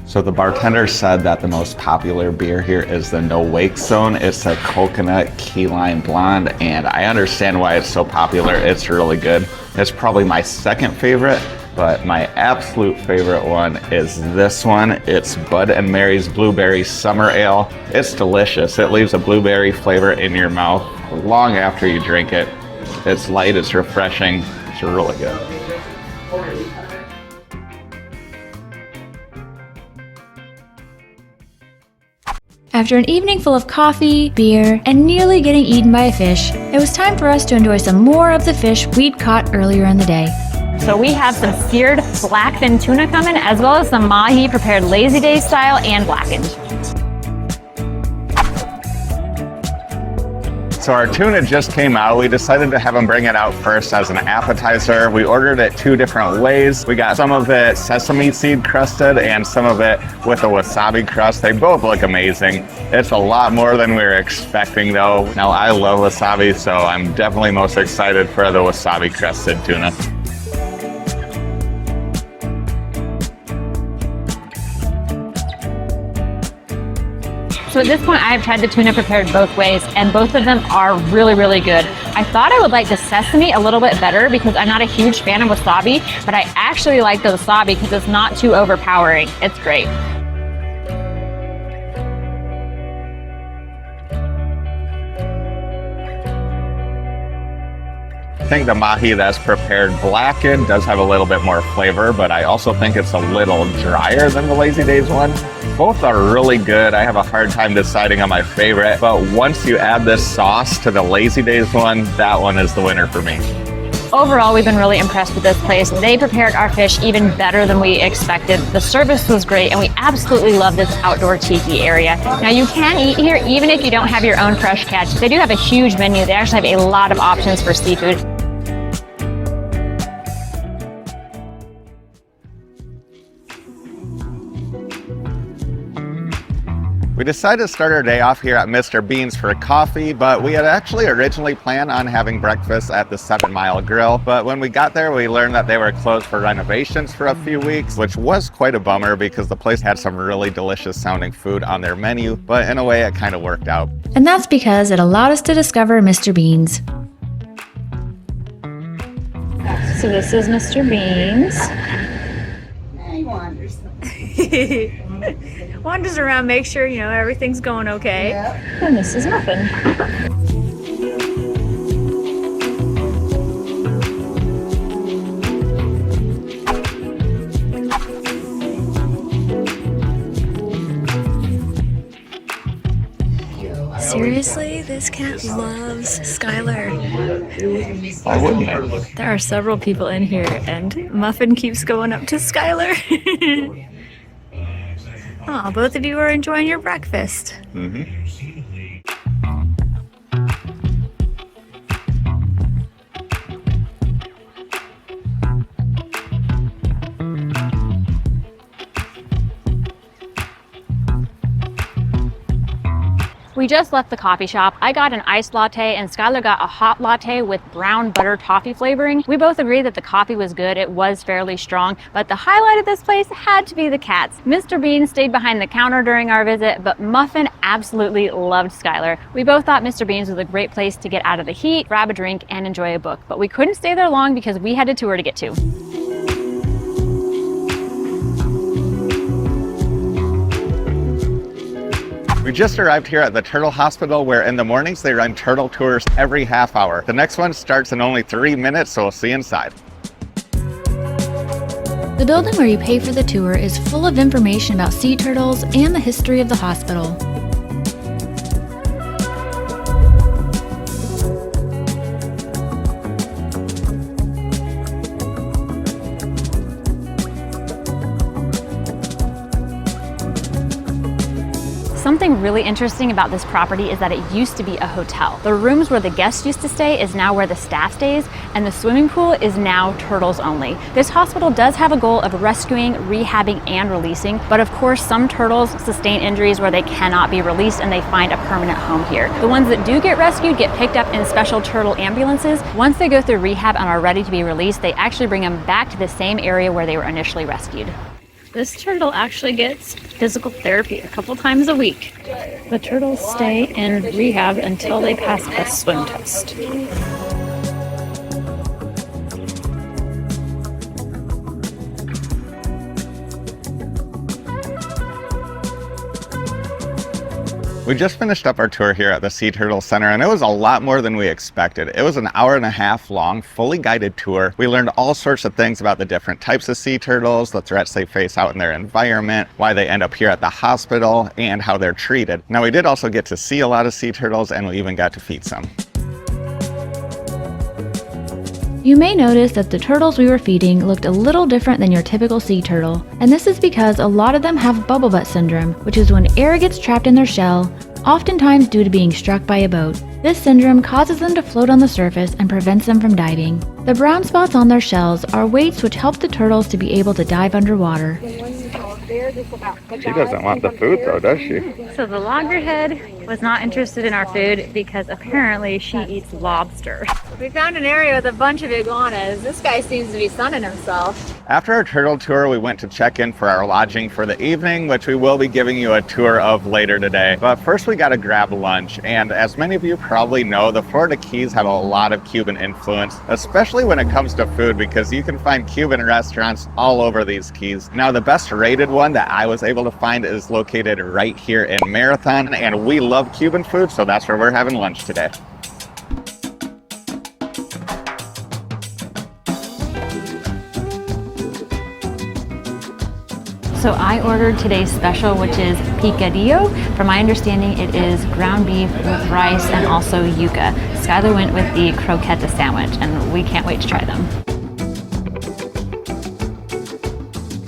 So the bartender said that the most popular beer here is the No Wake Zone. It's a coconut key lime blonde, and I understand why it's so popular. It's really good. It's probably my second favorite, but my absolute favorite one is this one. It's Bud and Mary's Blueberry Summer Ale. It's delicious. It leaves a blueberry flavor in your mouth long after you drink it. It's light, it's refreshing, it's really good. After an evening full of coffee, beer, and nearly getting eaten by a fish, it was time for us to enjoy some more of the fish we'd caught earlier in the day. So we have some seared blackfin tuna coming, as well as some mahi prepared lazy day style and blackened. So our tuna just came out. We decided to have them bring it out first as an appetizer. We ordered it 2 different ways. We got some of it sesame seed crusted and some of it with a wasabi crust. They both look amazing. It's a lot more than we were expecting though. Now I love wasabi, so I'm definitely most excited for the wasabi crusted tuna. So at this point, I have tried the tuna prepared both ways, and both of them are really, really good. I thought I would like the sesame a little bit better because I'm not a huge fan of wasabi, but I actually like the wasabi because it's not too overpowering. It's great. I think the mahi that's prepared blackened does have a little bit more flavor, but I also think it's a little drier than the Lazy Days one. Both are really good. I have a hard time deciding on my favorite, but once you add this sauce to the Lazy Days one, that one is the winner for me. Overall, we've been really impressed with this place. They prepared our fish even better than we expected. The service was great, and we absolutely love this outdoor tiki area. Now, you can eat here even if you don't have your own fresh catch. They do have a huge menu. They actually have a lot of options for seafood. We decided to start our day off here at Mr. Bean's for coffee, but we had actually originally planned on having breakfast at the 7 Mile Grill. But when we got there, we learned that they were closed for renovations for a few weeks, which was quite a bummer because the place had some really delicious sounding food on their menu, but in a way it kind of worked out. And that's because it allowed us to discover Mr. Bean's. So this is Mr. Bean's. He wanders. Wanders around, make sure, everything's going okay. Yep. And this is Muffin. Seriously, this cat loves Skylar. Why wouldn't I? There are several people in here, and Muffin keeps going up to Skylar. Oh, both of you are enjoying your breakfast. Mm-hmm. We just left the coffee shop. I got an iced latte and Skylar got a hot latte with brown butter toffee flavoring. We both agreed that the coffee was good. It was fairly strong, but the highlight of this place had to be the cats. Mr. Bean stayed behind the counter during our visit, but Muffin absolutely loved Skylar. We both thought Mr. Bean's was a great place to get out of the heat, grab a drink, and enjoy a book, but we couldn't stay there long because we had a tour to get to. We just arrived here at the Turtle Hospital, where in the mornings they run turtle tours every half hour. The next one starts in only 3 minutes, so we'll see you inside. The building where you pay for the tour is full of information about sea turtles and the history of the hospital. Something really interesting about this property is that it used to be a hotel. The rooms where the guests used to stay is now where the staff stays, and the swimming pool is now turtles only. This hospital does have a goal of rescuing, rehabbing, and releasing, but of course some turtles sustain injuries where they cannot be released and they find a permanent home here. The ones that do get rescued get picked up in special turtle ambulances. Once they go through rehab and are ready to be released, they actually bring them back to the same area where they were initially rescued. This turtle actually gets physical therapy a couple times a week. The turtles stay in rehab until they pass a swim test. We just finished up our tour here at the Sea Turtle Center, and it was a lot more than we expected. It was an hour-and-a-half long, fully guided tour. We learned all sorts of things about the different types of sea turtles, the threats they face out in their environment, why they end up here at the hospital, and how they're treated. Now, we did also get to see a lot of sea turtles, and we even got to feed some. You may notice that the turtles we were feeding looked a little different than your typical sea turtle, and this is because a lot of them have bubble butt syndrome, which is when air gets trapped in their shell, oftentimes due to being struck by a boat. This syndrome causes them to float on the surface and prevents them from diving. The brown spots on their shells are weights which help the turtles to be able to dive underwater. She doesn't want the food though, does she? So the loggerhead was not interested in our food because apparently she eats lobster. We found an area with a bunch of iguanas. This guy seems to be sunning himself. After our turtle tour, we went to check in for our lodging for the evening, which we will be giving you a tour of later today. But first we got to grab lunch, and as many of you probably know, the Florida Keys have a lot of Cuban influence, especially when it comes to food, because you can find Cuban restaurants all over these keys. Now, the best rated one that I was able to find is located right here in Marathon, and we love Cuban food, so that's where we're having lunch today. So I ordered today's special, which is picadillo. From my understanding, it is ground beef with rice and also yuca. Skylar went with the croqueta sandwich, and we can't wait to try them.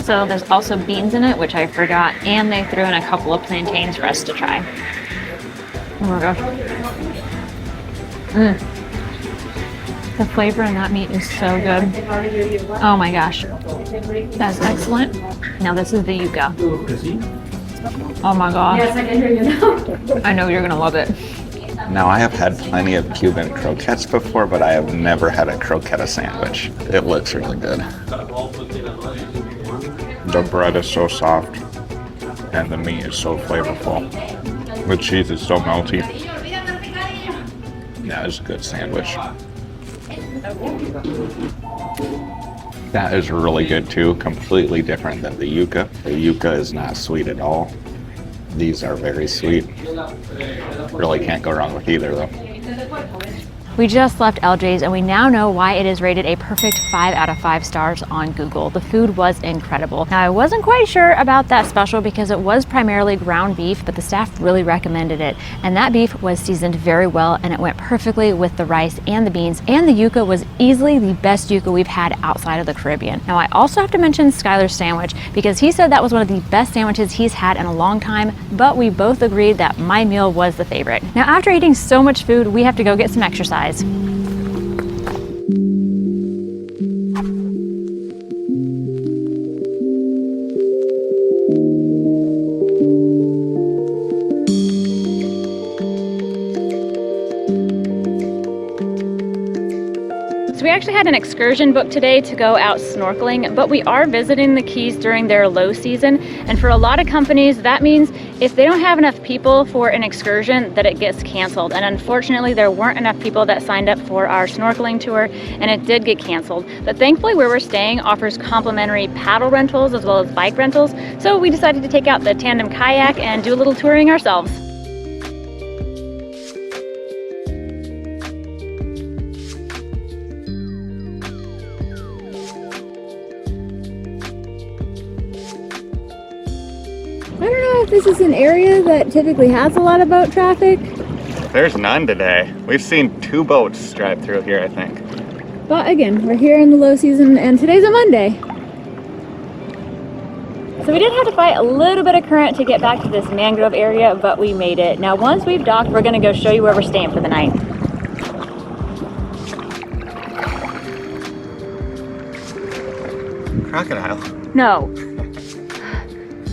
So there's also beans in it, which I forgot, and they threw in a couple of plantains for us to try. Oh my gosh. The flavor in that meat is so good. Oh my gosh. That's excellent. Now this is the yuca. Oh my gosh. Yes, I can hear you now. I know you're gonna love it. Now, I have had plenty of Cuban croquettes before, but I have never had a croqueta sandwich. It looks really good. The bread is so soft, and the meat is so flavorful. The cheese is so melty. That is a good sandwich. That is really good too, completely different than the yuca. The yuca is not sweet at all. These are very sweet. Really can't go wrong with either though. We just left LJ's and we now know why it is rated a perfect 5 out of 5 stars on Google. The food was incredible. Now, I wasn't quite sure about that special because it was primarily ground beef, but the staff really recommended it. And that beef was seasoned very well and it went perfectly with the rice and the beans, and the yuca was easily the best yuca we've had outside of the Caribbean. Now, I also have to mention Skylar's sandwich because he said that was one of the best sandwiches he's had in a long time, but we both agreed that my meal was the favorite. Now, after eating so much food, we have to go get some exercise. So we actually had an excursion booked today to go out snorkeling, but we are visiting the Keys during their low season. And for a lot of companies, that means if they don't have enough people for an excursion, that it gets canceled. And unfortunately, there weren't enough people that signed up for our snorkeling tour, and it did get canceled. But thankfully, where we're staying offers complimentary paddle rentals as well as bike rentals. So we decided to take out the tandem kayak and do a little touring ourselves. This is an area that typically has a lot of boat traffic. There's none today. We've seen 2 boats drive through here, I think. But again, we're here in the low season and today's a Monday. So we did have to fight a little bit of current to get back to this mangrove area, but we made it. Now once we've docked, we're gonna go show you where we're staying for the night. Crocodile. No.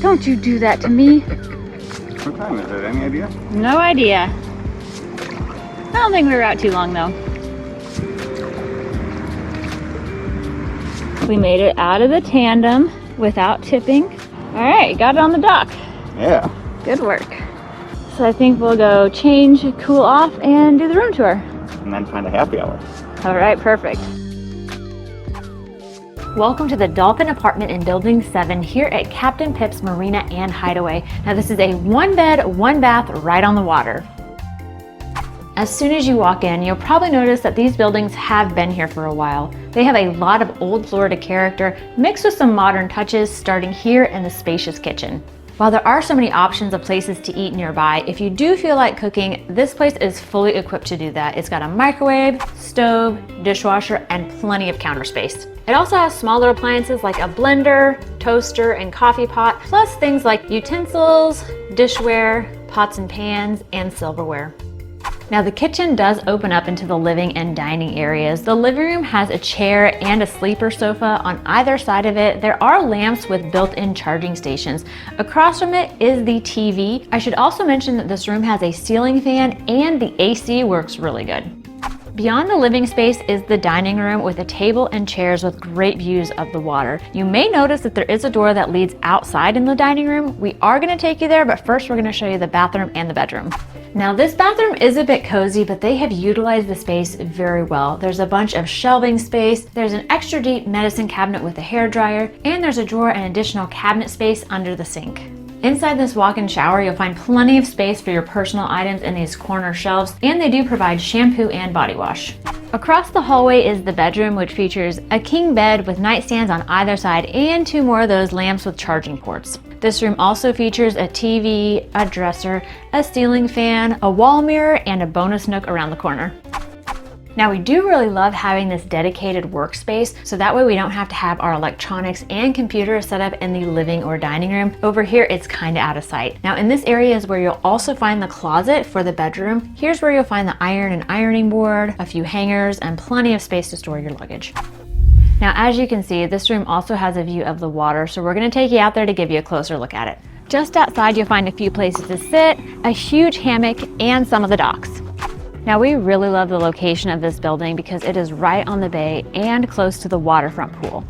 Don't you do that to me. What time is it? Any idea? No idea. I don't think we were out too long though. We made it out of the tandem without tipping. All right, got it on the dock. Yeah. Good work. So I think we'll go change, cool off, and do the room tour. And then find a happy hour. All right, perfect. Welcome to the Dolphin Apartment in Building 7 here at Captain Pip's Marina and Hideaway. Now this is a 1-bed, 1-bath right on the water. As soon as you walk in, you'll probably notice that these buildings have been here for a while. They have a lot of old Florida character mixed with some modern touches, starting here in the spacious kitchen. While there are so many options of places to eat nearby, if you do feel like cooking, this place is fully equipped to do that. It's got a microwave, stove, dishwasher, and plenty of counter space. It also has smaller appliances like a blender, toaster, and coffee pot, plus things like utensils, dishware, pots and pans, and silverware. Now the kitchen does open up into the living and dining areas. The living room has a chair and a sleeper sofa on either side of it. There are lamps with built-in charging stations. Across from it is the TV. I should also mention that this room has a ceiling fan and the AC works really good. Beyond the living space is the dining room with a table and chairs with great views of the water. You may notice that there is a door that leads outside in the dining room. We are going to take you there, but first we're going to show you the bathroom and the bedroom. Now this bathroom is a bit cozy, but they have utilized the space very well. There's a bunch of shelving space, there's an extra deep medicine cabinet with a hairdryer, and there's a drawer and additional cabinet space under the sink. Inside this walk-in shower, you'll find plenty of space for your personal items in these corner shelves, and they do provide shampoo and body wash. Across the hallway is the bedroom, which features a king bed with nightstands on either side and 2 more of those lamps with charging ports. This room also features a TV, a dresser, a ceiling fan, a wall mirror, and a bonus nook around the corner. Now we do really love having this dedicated workspace, so that way we don't have to have our electronics and computer set up in the living or dining room. Over here, it's kind of out of sight. Now in this area is where you'll also find the closet for the bedroom. Here's where you'll find the iron and ironing board, a few hangers, and plenty of space to store your luggage. Now as you can see, this room also has a view of the water, so we're going to take you out there to give you a closer look at it. Just outside you'll find a few places to sit, a huge hammock, and some of the docks. Now we really love the location of this building because it is right on the bay and close to the waterfront pool.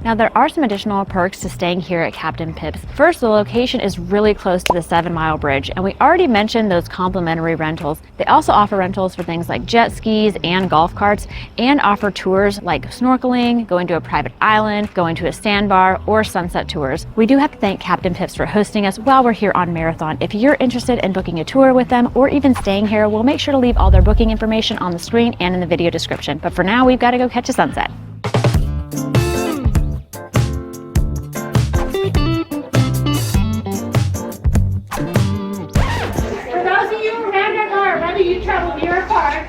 Now there are some additional perks to staying here at Captain Pip's. First, the location is really close to the 7 Mile Bridge, and we already mentioned those complimentary rentals. They also offer rentals for things like jet skis and golf carts, and offer tours like snorkeling, going to a private island, going to a sandbar, or sunset tours. We do have to thank Captain Pip's for hosting us while we're here on Marathon. If you're interested in booking a tour with them or even staying here, we'll make sure to leave all their booking information on the screen and in the video description. But for now, we've got to go catch a sunset. You travel near a park,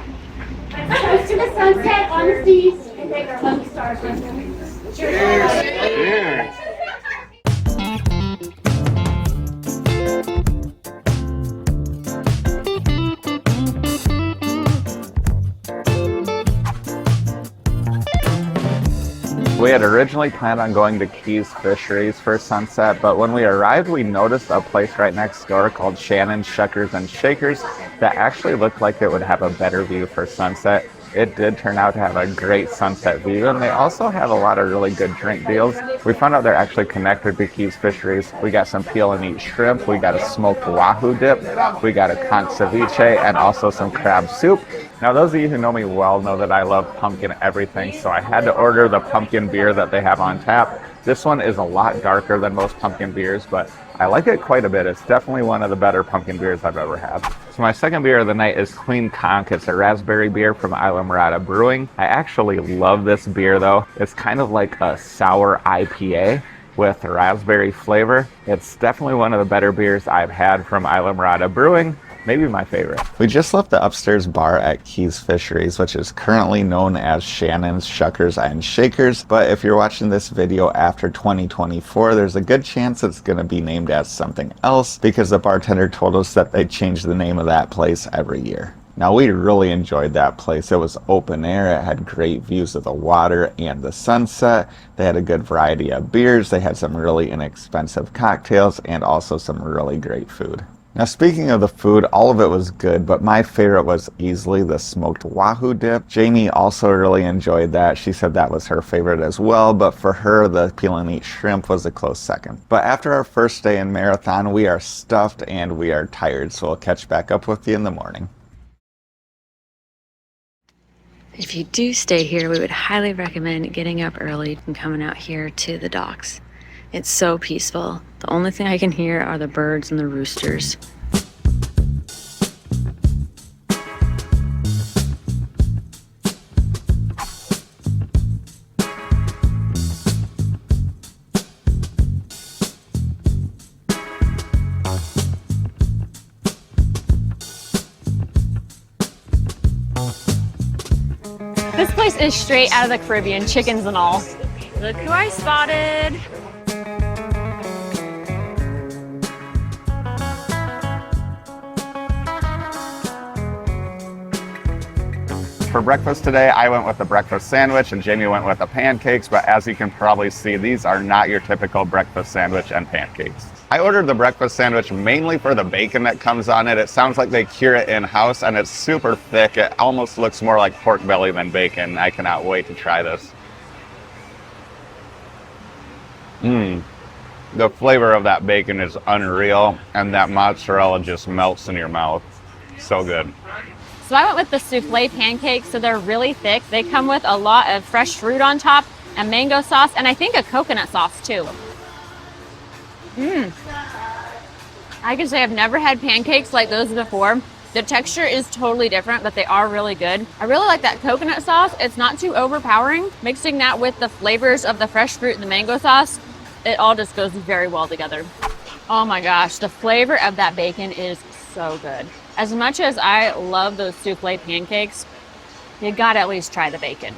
let's toast to the sunset on the seas and take our lucky stars with us. Cheers. Cheers. We had originally planned on going to Key's Fisheries for sunset, but when we arrived, we noticed a place right next door called Shannon's Shuckers and Shakers that actually looked like it would have a better view for sunset. It did turn out to have a great sunset view, and they also have a lot of really good drink deals. We found out they're actually connected to Key's Fisheries. We got some peel and eat shrimp, we got a smoked wahoo dip, we got a conch ceviche, and also some crab soup. Now those of you who know me well know that I love pumpkin everything, so I had to order the pumpkin beer that they have on tap. This one is a lot darker than most pumpkin beers, but I like it quite a bit. It's definitely one of the better pumpkin beers I've ever had. So my second beer of the night is Queen Conch. It's a raspberry beer from Islamorada Brewing. I actually love this beer though. It's kind of like a sour IPA, with raspberry flavor. It's definitely one of the better beers I've had from Islamorada Brewing. Maybe my favorite. We just left the upstairs bar at Key's Fisheries, which is currently known as Shannon's Shuckers and Shakers. But if you're watching this video after 2024, there's a good chance it's going to be named as something else because the bartender told us that they change the name of that place every year. Now, we really enjoyed that place. It was open air, it had great views of the water and the sunset. They had a good variety of beers, they had some really inexpensive cocktails, and also some really great food. Now, speaking of the food, all of it was good, but my favorite was easily the smoked wahoo dip. Jamie also really enjoyed that. She said that was her favorite as well, but for her, the peel and eat shrimp was a close second. But after our first day in Marathon, we are stuffed and we are tired, so we'll catch back up with you in the morning. If you do stay here, we would highly recommend getting up early and coming out here to the docks. It's so peaceful. The only thing I can hear are the birds and the roosters. This place is straight out of the Caribbean, chickens and all. Look who I spotted. For breakfast today, I went with the breakfast sandwich and Jamie went with the pancakes, but as you can probably see, these are not your typical breakfast sandwich and pancakes. I ordered the breakfast sandwich mainly for the bacon that comes on it. It sounds like they cure it in-house and it's super thick. It almost looks more like pork belly than bacon. I cannot wait to try this. The flavor of that bacon is unreal and that mozzarella just melts in your mouth. So good. So I went with the souffle pancakes, so they're really thick. They come with a lot of fresh fruit on top and mango sauce, and I think a coconut sauce too. I can say I've never had pancakes like those before. The texture is totally different, but they are really good. I really like that coconut sauce. It's not too overpowering. Mixing that with the flavors of the fresh fruit and the mango sauce, it all just goes very well together. Oh my gosh, the flavor of that bacon is so good. As much as I love those souffle pancakes, you gotta at least try the bacon.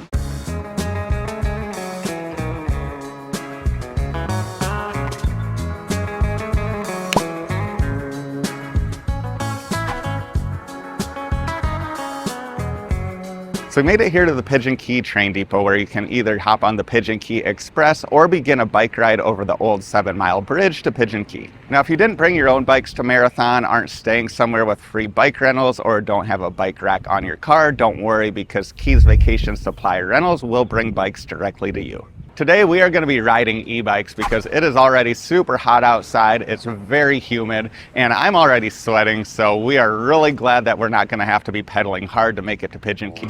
So we made it here to the Pigeon Key train depot where you can either hop on the Pigeon Key Express or begin a bike ride over the old 7-mile bridge to Pigeon Key. Now, if you didn't bring your own bikes to Marathon, aren't staying somewhere with free bike rentals, or don't have a bike rack on your car, don't worry because Key's Vacation Supply Rentals will bring bikes directly to you. Today we are going to be riding e-bikes because it is already super hot outside, it's very humid, and I'm already sweating, so we are really glad that we're not going to have to be pedaling hard to make it to Pigeon Key.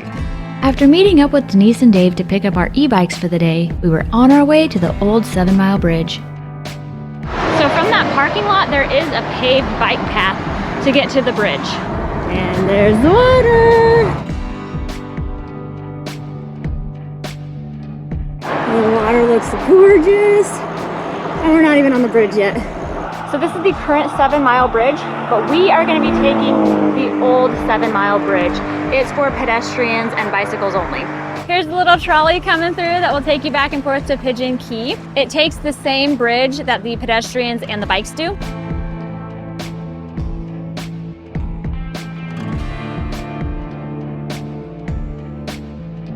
After meeting up with Denise and Dave to pick up our e-bikes for the day, we were on our way to the old 7-mile bridge. So from that parking lot, there is a paved bike path to get to the bridge. And there's the water. The water looks gorgeous. And we're not even on the bridge yet. So this is the current 7-mile bridge, but we are going to be taking the old 7-mile bridge. It's for pedestrians and bicycles only. Here's the little trolley coming through that will take you back and forth to Pigeon Key. It takes the same bridge that the pedestrians and the bikes do.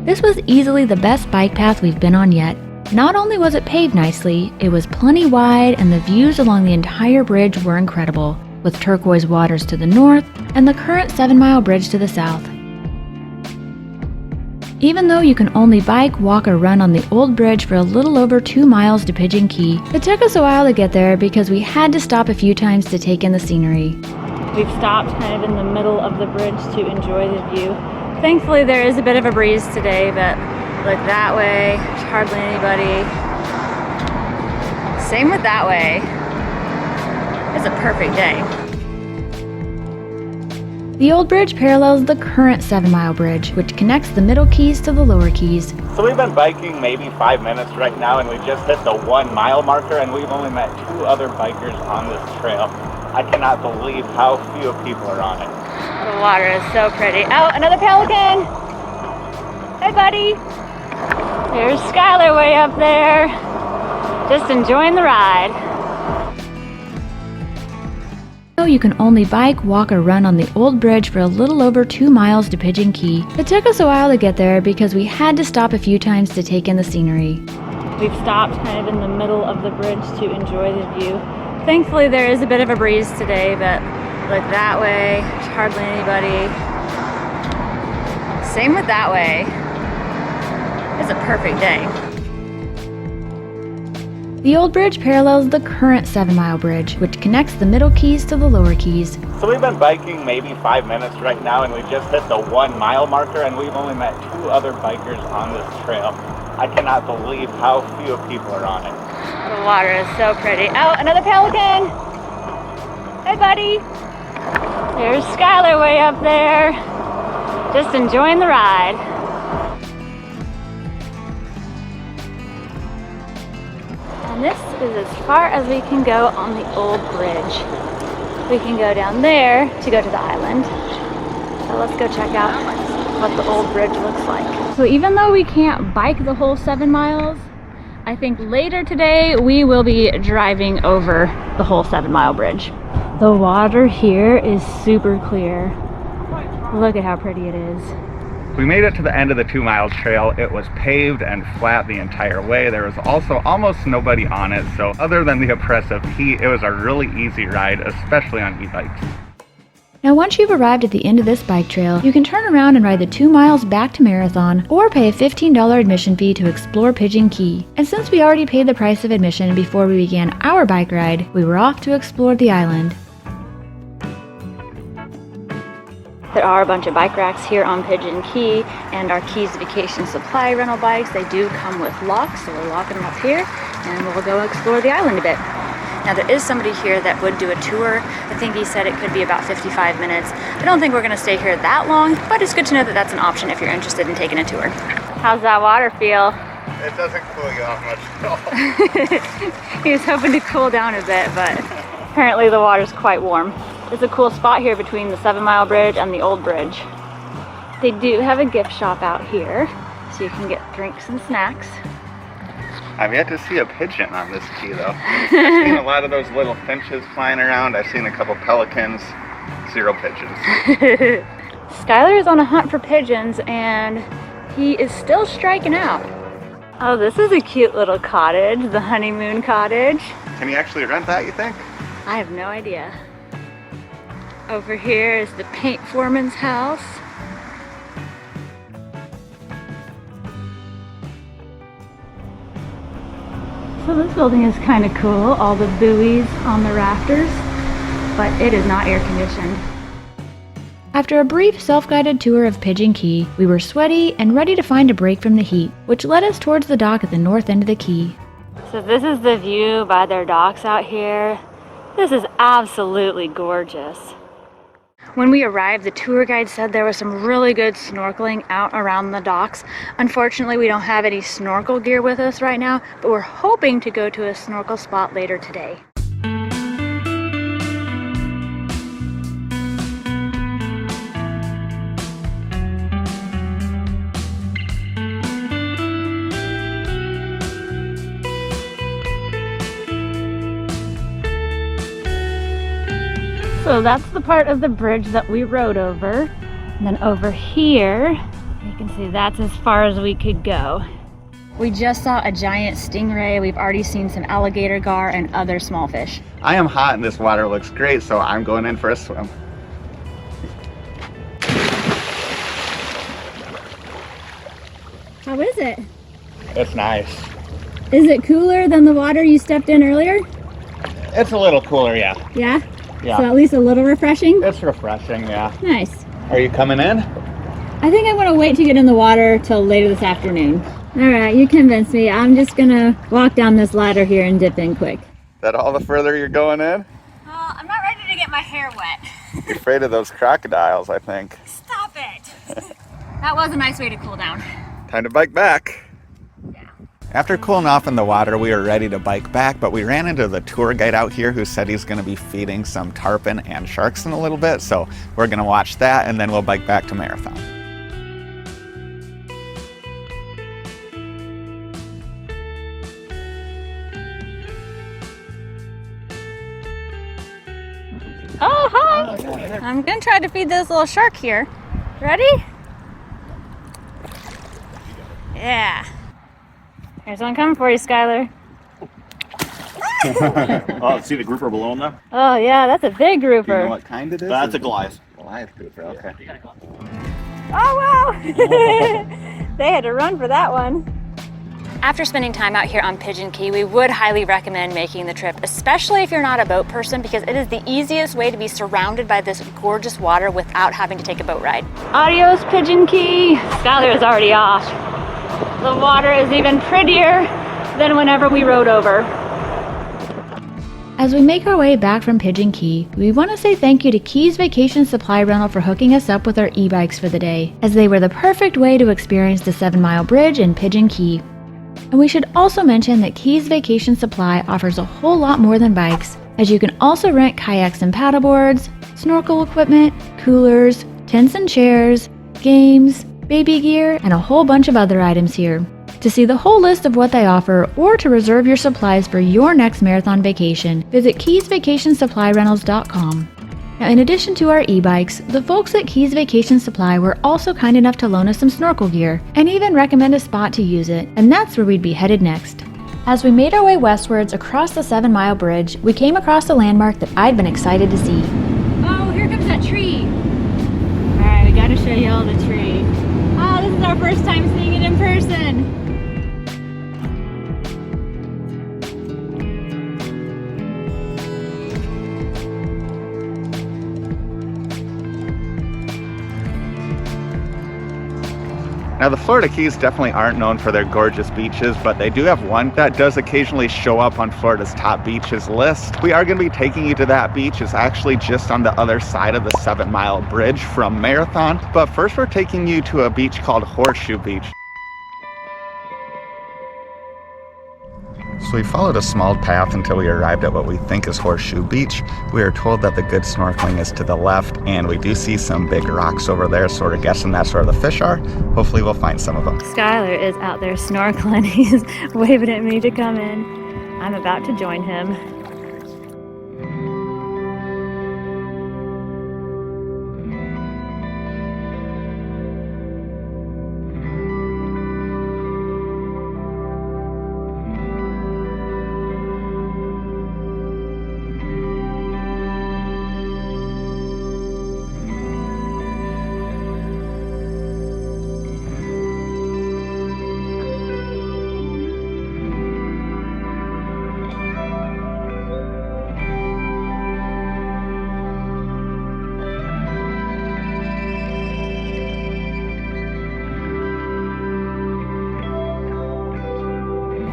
This was easily the best bike path we've been on yet. Not only was it paved nicely, it was plenty wide and the views along the entire bridge were incredible, with turquoise waters to the north and the current 7-mile bridge to the south. Even though you can only bike, walk, or run on the old bridge for a little over 2 miles to Pigeon Key, it took us a while to get there because we had to stop a few times to take in the scenery. We've stopped kind of in the middle of the bridge to enjoy the view. Thankfully there is a bit of a breeze today, but look that way, there's hardly anybody. Same with that way. It's a perfect day. The old bridge parallels the current 7 Mile Bridge, which connects the Middle Keys to the Lower Keys. So we've been biking maybe 5 minutes right now, and we just hit the 1 mile marker, and we've only met 2 other bikers on this trail. I cannot believe how few people are on it. The water is so pretty. Oh, another pelican! Hey, buddy! There's Skylar way up there. Just enjoying the ride. You can only bike, walk, or run on the old bridge for a little over 2 miles to Pigeon Key. It took us a while to get there because we had to stop a few times to take in the scenery. We've stopped kind of in the middle of the bridge to enjoy the view. Thankfully there is a bit of a breeze today, but look that way, there's hardly anybody. Same with that way. It's a perfect day. The old bridge parallels the current 7 Mile Bridge, which connects the Middle Keys to the Lower Keys. So we've been biking maybe 5 minutes right now, and we just hit the 1 mile marker, and we've only met 2 other bikers on this trail. I cannot believe how few people are on it. The water is so pretty. Oh, another pelican! Hey, buddy! There's Skylar way up there. Just enjoying the ride. And this is as far as we can go on the old bridge. We can go down there to go to the island. So let's go check out what the old bridge looks like. So even though we can't bike the whole 7 miles, I think later today we will be driving over the whole 7 Mile Bridge. The water here is super clear. Look at how pretty it is. We made it to the end of the 2 mile trail. It was paved and flat the entire way. There was also almost nobody on it, so other than the oppressive heat, it was a really easy ride, especially on e-bikes. Now once you've arrived at the end of this bike trail, you can turn around and ride the 2 miles back to Marathon, or pay a $15 admission fee to explore Pigeon Key. And since we already paid the price of admission before we began our bike ride, we were off to explore the island. There are a bunch of bike racks here on Pigeon Key, and our Keys Vacation Supply rental bikes, they do come with locks, so we're locking them up here, and we'll go explore the island a bit. Now there is somebody here that would do a tour. I think he said it could be about 55 minutes. I don't think we're gonna stay here that long, but it's good to know that that's an option if you're interested in taking a tour. How's that water feel? It doesn't cool you off much at all. He was hoping to cool down a bit, but apparently the water's quite warm. There's a cool spot here between the 7 Mile Bridge and the old bridge. They do have a gift shop out here, so you can get drinks and snacks. I've yet to see a pigeon on this key though. I've seen a lot of those little finches flying around. I've seen a couple pelicans, 0 pigeons. Skylar is on a hunt for pigeons and he is still striking out. Oh, this is a cute little cottage, the honeymoon cottage. Can you actually rent that, you think? I have no idea. Over here is the paint foreman's house. So this building is kind of cool, all the buoys on the rafters, but it is not air conditioned. After a brief self-guided tour of Pigeon Key, we were sweaty and ready to find a break from the heat, which led us towards the dock at the north end of the key. So this is the view by their docks out here. This is absolutely gorgeous. When we arrived, the tour guide said there was some really good snorkeling out around the docks. Unfortunately, we don't have any snorkel gear with us right now, but we're hoping to go to a snorkel spot later today. So that's the part of the bridge that we rode over. And then over here, you can see that's as far as we could go. We just saw a giant stingray. We've already seen some alligator gar and other small fish. I am hot and this water looks great, so I'm going in for a swim. How is it? It's nice. Is it cooler than the water you stepped in earlier? It's a little cooler, yeah. Yeah? Yeah. So at least a little refreshing? It's refreshing, yeah. Nice. Are you coming in? I think I want to wait to get in the water till later this afternoon. All right, you convinced me. I'm just gonna walk down this ladder here and dip in quick. Is that all the further you're going in? I'm not ready to get my hair wet. You're afraid of those crocodiles, I think. Stop it. That was a nice way to cool down. Time to bike back. Yeah. After cooling off in the water, we were ready to bike back, but we ran into the tour guide out here who said he's going to be feeding some tarpon and sharks in a little bit, so we're going to watch that and then we'll bike back to Marathon. Oh, hi. I'm gonna try to feed this little shark here. Ready? Yeah. Here's one coming for you, Skylar. Oh, see the grouper below him now? Oh yeah, that's a big Do you know grouper. what kind it is? That's a Goliath. Goliath grouper, okay. Oh wow! They had to run for that one. After spending time out here on Pigeon Key, we would highly recommend making the trip, especially if you're not a boat person, because it is the easiest way to be surrounded by this gorgeous water without having to take a boat ride. Adios, Pigeon Key. Skylar is already off. The water is even prettier than whenever we rode over. As we make our way back from Pigeon Key, we want to say thank you to Keys Vacation Supply Rental for hooking us up with our e-bikes for the day, as they were the perfect way to experience the 7-mile bridge in Pigeon Key. And we should also mention that Keys Vacation Supply offers a whole lot more than bikes, as you can also rent kayaks and paddleboards, snorkel equipment, coolers, tents and chairs, games, baby gear, and a whole bunch of other items here. To see the whole list of what they offer or to reserve your supplies for your next marathon vacation, visit keysvacationsupplyrentals.com. Now, in addition to our e-bikes, the folks at Keys Vacation Supply were also kind enough to loan us some snorkel gear and even recommend a spot to use it, and that's where we'd be headed next. As we made our way westwards across the 7-mile bridge, we came across a landmark that I'd been excited to see. Oh, here comes that tree. All right, we gotta show you all the tree. Oh, this is our first time seeing it in person. Now, the Florida Keys definitely aren't known for their gorgeous beaches, but they do have one that does occasionally show up on Florida's top beaches list. We are going to be taking you to that beach. It's actually just on the other side of the 7-mile bridge from Marathon. But first, we're taking you to a beach called Horseshoe Beach. So we followed a small path until we arrived at what we think is Horseshoe Beach. We are told that the good snorkeling is to the left, and we do see some big rocks over there, so we're guessing that's where the fish are. Hopefully we'll find some of them. Skylar is out there snorkeling. He's waving at me to come in. I'm about to join him.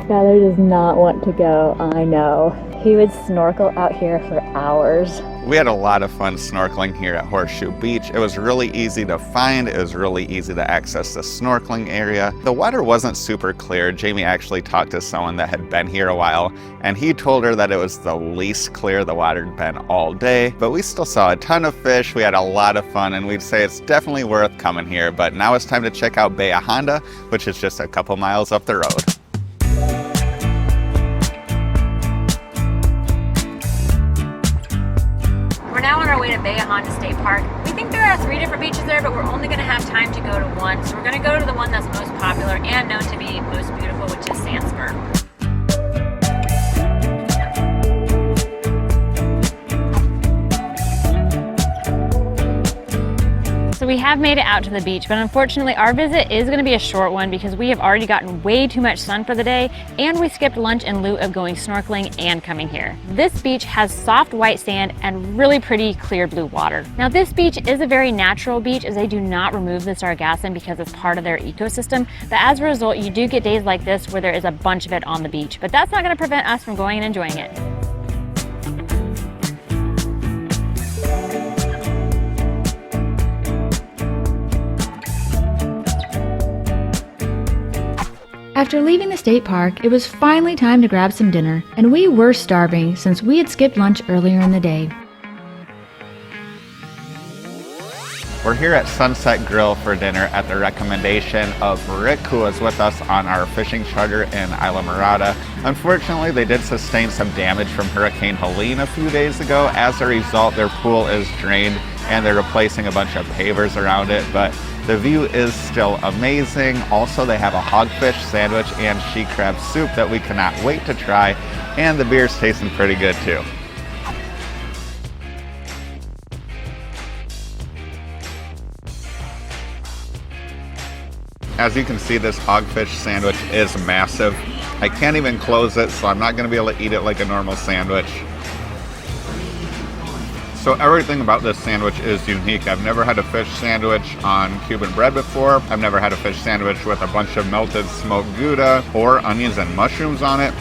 Skylar does not want to go, I know. He would snorkel out here for hours. We had a lot of fun snorkeling here at Horseshoe Beach. It was really easy to find. It was really easy to access the snorkeling area. The water wasn't super clear. Jamie actually talked to someone that had been here a while, and he told her that it was the least clear the water had been all day. But we still saw a ton of fish. We had a lot of fun, and we'd say it's definitely worth coming here. But now it's time to check out Bay of Honda, which is just a couple miles up the road. We're now on our way to Bay of Honda State Park. We think there are 3 different beaches there, but we're only going to have time to go to one. So we're going to go to the one that's most popular and known to be most beautiful, which is Sandspur. So we have made it out to the beach, but unfortunately our visit is going to be a short one because we have already gotten way too much sun for the day, and we skipped lunch in lieu of going snorkeling and coming here. This beach has soft white sand and really pretty clear blue water. Now this beach is a very natural beach, as they do not remove the sargassum because it's part of their ecosystem, but as a result you do get days like this where there is a bunch of it on the beach, but that's not going to prevent us from going and enjoying it. After leaving the state park, it was finally time to grab some dinner, and we were starving since we had skipped lunch earlier in the day. We're here at Sunset Grill for dinner at the recommendation of Rick, who was with us on our fishing charter in Islamorada. Unfortunately, they did sustain some damage from Hurricane Helene a few days ago. As a result, their pool is drained and they're replacing a bunch of pavers around it, but the view is still amazing. Also, they have a hogfish sandwich and she crab soup that we cannot wait to try, and the beer's tasting pretty good too. As you can see, this hogfish sandwich is massive. I can't even close it, so I'm not going to be able to eat it like a normal sandwich. So everything about this sandwich is unique. I've never had a fish sandwich on Cuban bread before. I've never had a fish sandwich with a bunch of melted smoked Gouda or onions and mushrooms on it,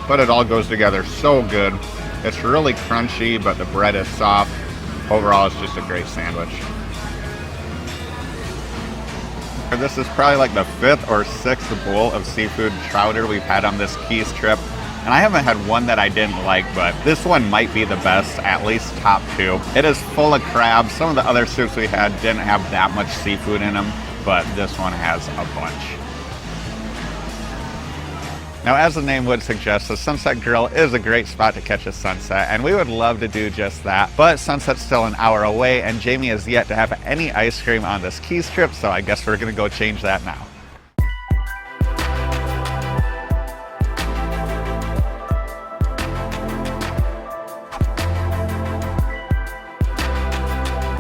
but it all goes together so good. It's really crunchy, but the bread is soft. Overall, it's just a great sandwich. This is probably like the 5th or 6th bowl of seafood chowder we've had on this Keys trip. And I haven't had one that I didn't like, but this one might be the best, at least top 2. It is full of crabs. Some of the other soups we had didn't have that much seafood in them, but this one has a bunch. Now, as the name would suggest, the Sunset Grill is a great spot to catch a sunset, and we would love to do just that. But sunset's still an hour away, and Jamie has yet to have any ice cream on this Keys trip, so I guess we're gonna go change that now.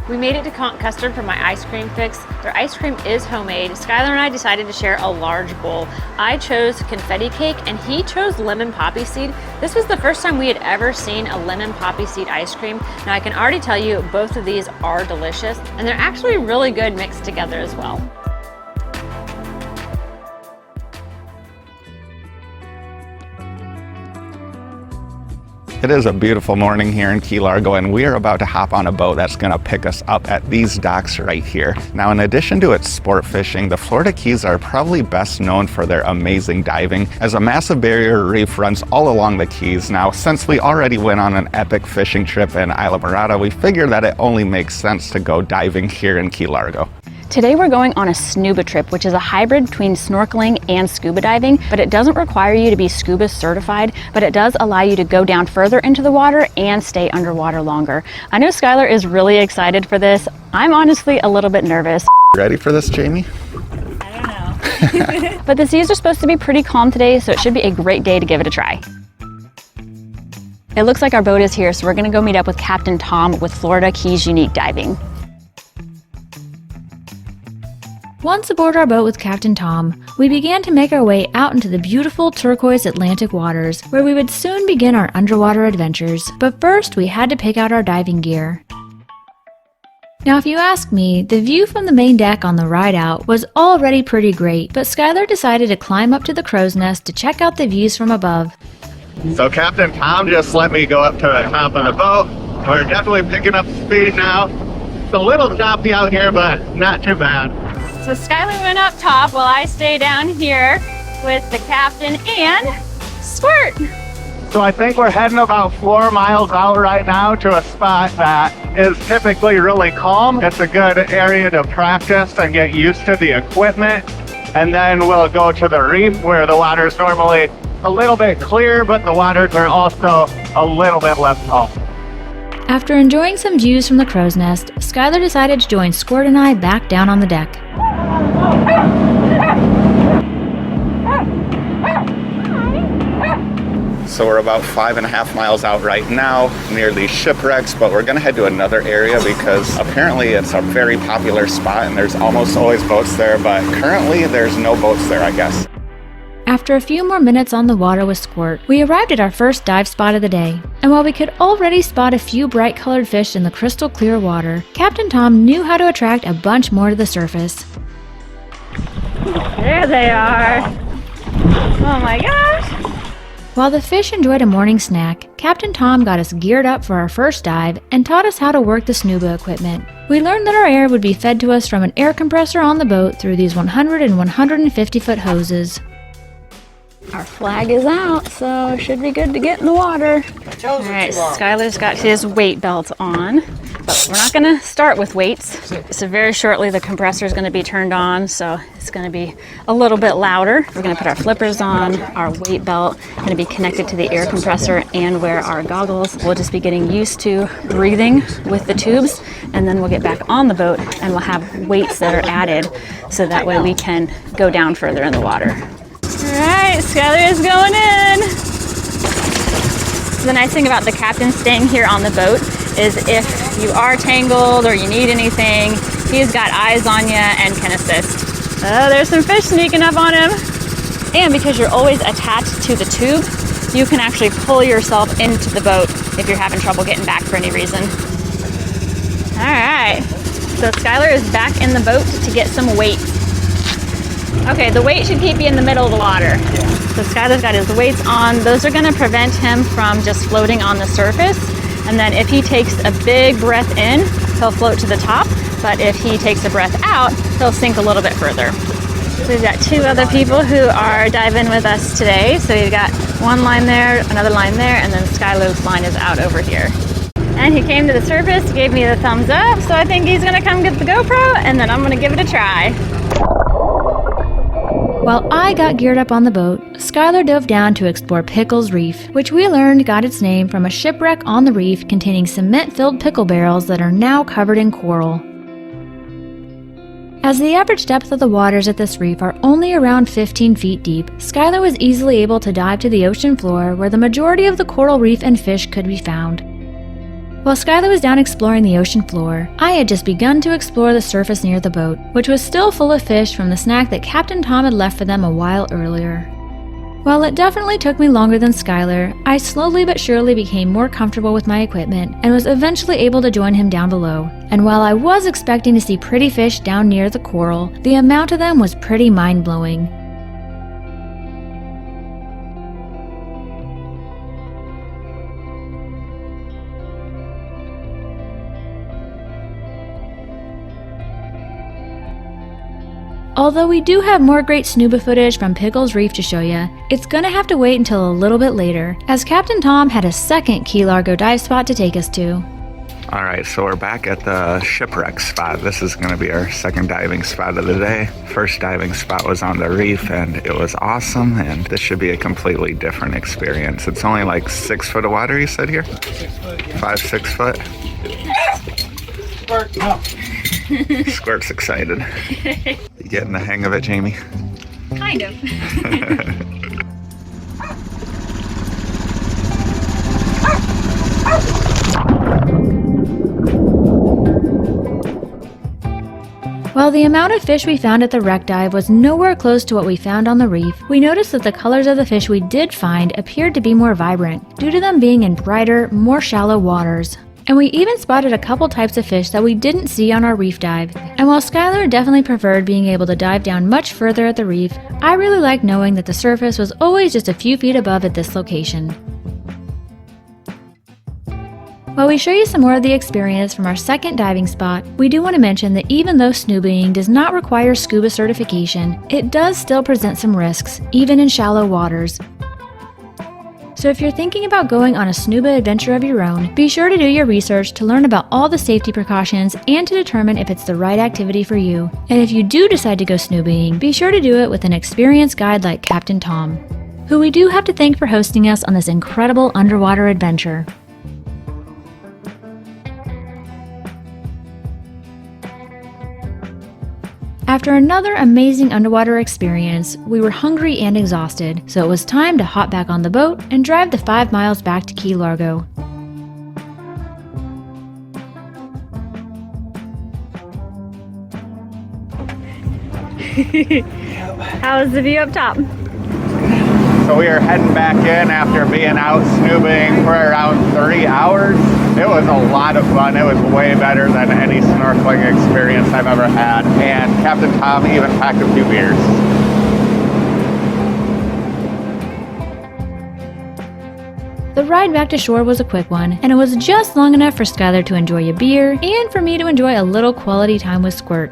We made it to Conch Custard for my ice cream fix. Their ice cream is homemade. Skylar and I decided to share a large bowl. I chose confetti cake and he chose lemon poppy seed. This was the first time we had ever seen a lemon poppy seed ice cream. Now I can already tell you both of these are delicious and they're actually really good mixed together as well. It is a beautiful morning here in Key Largo, and we are about to hop on a boat that's going to pick us up at these docks right here. Now, in addition to its sport fishing, the Florida Keys are probably best known for their amazing diving, as a massive barrier reef runs all along the Keys. Now, since we already went on an epic fishing trip in Islamorada, we figured that it only makes sense to go diving here in Key Largo. Today we're going on a snuba trip, which is a hybrid between snorkeling and scuba diving, but it doesn't require you to be scuba certified, but it does allow you to go down further into the water and stay underwater longer. I know Skylar is really excited for this. I'm honestly a little bit nervous. Ready for this, Jamie? I don't know. But the seas are supposed to be pretty calm today, so it should be a great day to give it a try. It looks like our boat is here, so we're gonna go meet up with Captain Tom with Florida Keys Unique Diving. Once aboard our boat with Captain Tom, we began to make our way out into the beautiful turquoise Atlantic waters, where we would soon begin our underwater adventures. But first, we had to pick out our diving gear. Now, if you ask me, the view from the main deck on the ride out was already pretty great, but Skylar decided to climb up to the crow's nest to check out the views from above. So Captain Tom just let me go up to the top of the boat. We're definitely picking up speed now. It's a little choppy out here, but not too bad. So Skylar went up top while I stay down here with the captain and Squirt. So I think we're heading about 4 miles out right now to a spot that is typically really calm. It's a good area to practice and get used to the equipment. And then we'll go to the reef where the water is normally a little bit clear, but the waters are also a little bit less calm. After enjoying some views from the crow's nest, Skylar decided to join Squirt and I back down on the deck. So we're about 5.5 miles out right now near these shipwrecks, but we're gonna head to another area because apparently it's a very popular spot and there's almost always boats there, but currently there's no boats there, I guess. After a few more minutes on the water with Squirt, we arrived at our first dive spot of the day. And while we could already spot a few bright colored fish in the crystal clear water, Captain Tom knew how to attract a bunch more to the surface. There they are. Oh my gosh. While the fish enjoyed a morning snack, Captain Tom got us geared up for our first dive and taught us how to work the snuba equipment. We learned that our air would be fed to us from an air compressor on the boat through these 100 and 150 foot hoses. Our flag is out, so should be good to get in the water. All right, Skylar's got his weight belt on, but we're not gonna start with weights. So very shortly the compressor is gonna be turned on, so it's gonna be a little bit louder. We're gonna put our flippers on, our weight belt, gonna be connected to the air compressor and wear our goggles. We'll just be getting used to breathing with the tubes, and then we'll get back on the boat and we'll have weights that are added, so that way we can go down further in the water. All right, Skylar is going in. The nice thing about the captain staying here on the boat is if you are tangled or you need anything, he's got eyes on you and can assist. Oh, there's some fish sneaking up on him. And because you're always attached to the tube, you can actually pull yourself into the boat if you're having trouble getting back for any reason. All right, so Skylar is back in the boat to get some weight. Okay, the weight should keep you in the middle of the water. So Skylar's got his weights on. Those are gonna prevent him from just floating on the surface. And then if he takes a big breath in, he'll float to the top. But if he takes a breath out, he'll sink a little bit further. So we've got two other people who are diving with us today. So we've got one line there, another line there, and then Skylar's line is out over here. And he came to the surface, gave me the thumbs up. So I think he's gonna come get the GoPro, and then I'm gonna give it a try. While I got geared up on the boat, Skylar dove down to explore Pickles Reef, which we learned got its name from a shipwreck on the reef containing cement-filled pickle barrels that are now covered in coral. As the average depth of the waters at this reef are only around 15 feet deep, Skylar was easily able to dive to the ocean floor where the majority of the coral reef and fish could be found. While Skylar was down exploring the ocean floor, I had just begun to explore the surface near the boat, which was still full of fish from the snack that Captain Tom had left for them a while earlier. While it definitely took me longer than Skylar, I slowly but surely became more comfortable with my equipment and was eventually able to join him down below. And while I was expecting to see pretty fish down near the coral, the amount of them was pretty mind-blowing. Although we do have more great snuba footage from Pickles Reef to show you, it's gonna have to wait until a little bit later, as Captain Tom had a second Key Largo dive spot to take us to. All right, so we're back at the shipwreck spot. This is gonna be our second diving spot of the day. First diving spot was on the reef and it was awesome, and this should be a completely different experience. It's only like 6 foot of water, you said here? 6 foot, yeah. 5, 6 foot? Squirt, no. Squirt's excited. You getting the hang of it, Jamie? Kind of. While the amount of fish we found at the wreck dive was nowhere close to what we found on the reef, we noticed that the colors of the fish we did find appeared to be more vibrant, due to them being in brighter, more shallow waters. And we even spotted a couple types of fish that we didn't see on our reef dive. And while Skylar definitely preferred being able to dive down much further at the reef, I really liked knowing that the surface was always just a few feet above at this location. While we show you some more of the experience from our second diving spot, we do want to mention that even though snubaing does not require scuba certification, it does still present some risks, even in shallow waters. So if you're thinking about going on a snuba adventure of your own, be sure to do your research to learn about all the safety precautions and to determine if it's the right activity for you. And if you do decide to go snubaing, be sure to do it with an experienced guide like Captain Tom, who we do have to thank for hosting us on this incredible underwater adventure. After another amazing underwater experience, we were hungry and exhausted, so it was time to hop back on the boat and drive the 5 miles back to Key Largo. How's the view up top? So we are heading back in after being out snoobing for around 3 hours. It was a lot of fun. It was way better than any snorkeling experience I've ever had. And Captain Tom even packed a few beers. The ride back to shore was a quick one, and it was just long enough for Skylar to enjoy a beer and for me to enjoy a little quality time with Squirt.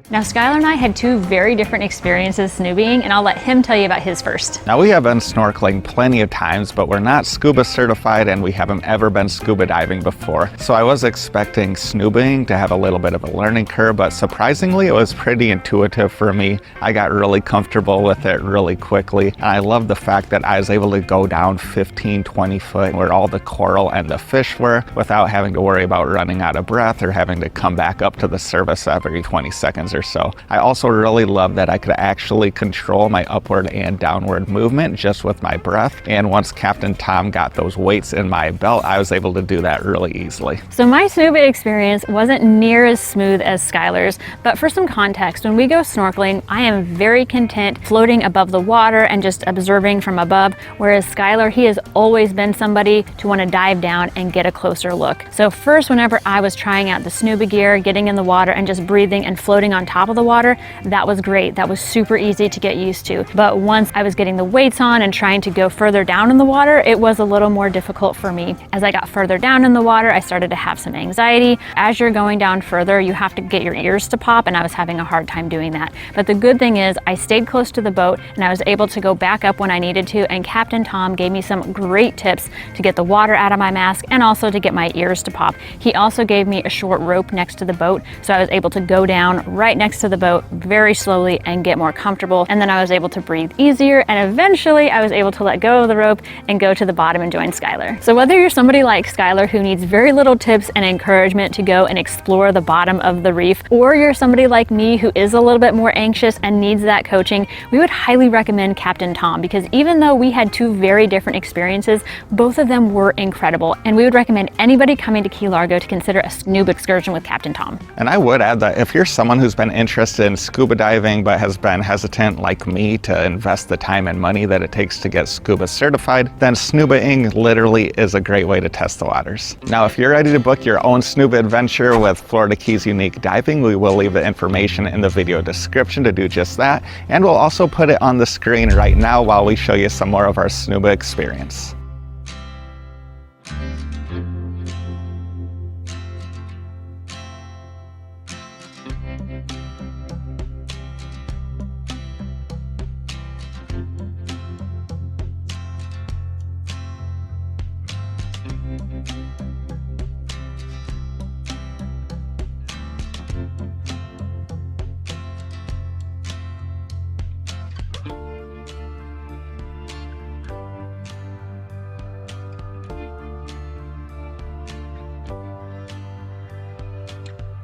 Now, Skylar and I had two very different experiences snoobing, and I'll let him tell you about his first. Now, we have been snorkeling plenty of times, but we're not scuba certified and we haven't ever been scuba diving before. So I was expecting snoobing to have a little bit of a learning curve, but surprisingly, it was pretty intuitive for me. I got really comfortable with it really quickly. And I love the fact that I was able to go down 15, 20 foot where all the coral and the fish were without having to worry about running out of breath or having to come back up to the surface every 20 seconds or so. I also really love that I could actually control my upward and downward movement just with my breath. And once Captain Tom got those weights in my belt, I was able to do that really easily. So my scuba experience wasn't near as smooth as Skylar's, but for some context, when we go snorkeling, I am very content floating above the water and just observing from above, whereas Skylar, he has always been somebody to want to dive down and get a closer look. So first, whenever I was trying out the scuba gear, getting in the water and just breathing and floating on top of the water, that was great. That was super easy to get used to. But once I was getting the weights on and trying to go further down in the water, it was a little more difficult for me. As I got further down in the water, I started to have some anxiety. As you're going down further, you have to get your ears to pop, and I was having a hard time doing that. But the good thing is I stayed close to the boat and I was able to go back up when I needed to, and Captain Tom gave me some great tips to get the water out of my mask and also to get my ears to pop. He also gave me a short rope next to the boat, so I was able to go down right next to the boat very slowly and get more comfortable, and then I was able to breathe easier, and eventually I was able to let go of the rope and go to the bottom and join Skylar. So whether you're somebody like Skylar who needs very little tips and encouragement to go and explore the bottom of the reef, or you're somebody like me who is a little bit more anxious and needs that coaching, we would highly recommend Captain Tom, because even though we had two very different experiences, both of them were incredible, and we would recommend anybody coming to Key Largo to consider a scuba excursion with Captain Tom. And I would add that if you're someone who's been interested in scuba diving but has been hesitant like me to invest the time and money that it takes to get scuba certified, then snubaing literally is a great way to test the waters. Now, if you're ready to book your own snuba adventure with Florida Keys Unique Diving, we will leave the information in the video description to do just that, and we'll also put it on the screen right now while we show you some more of our snuba experience.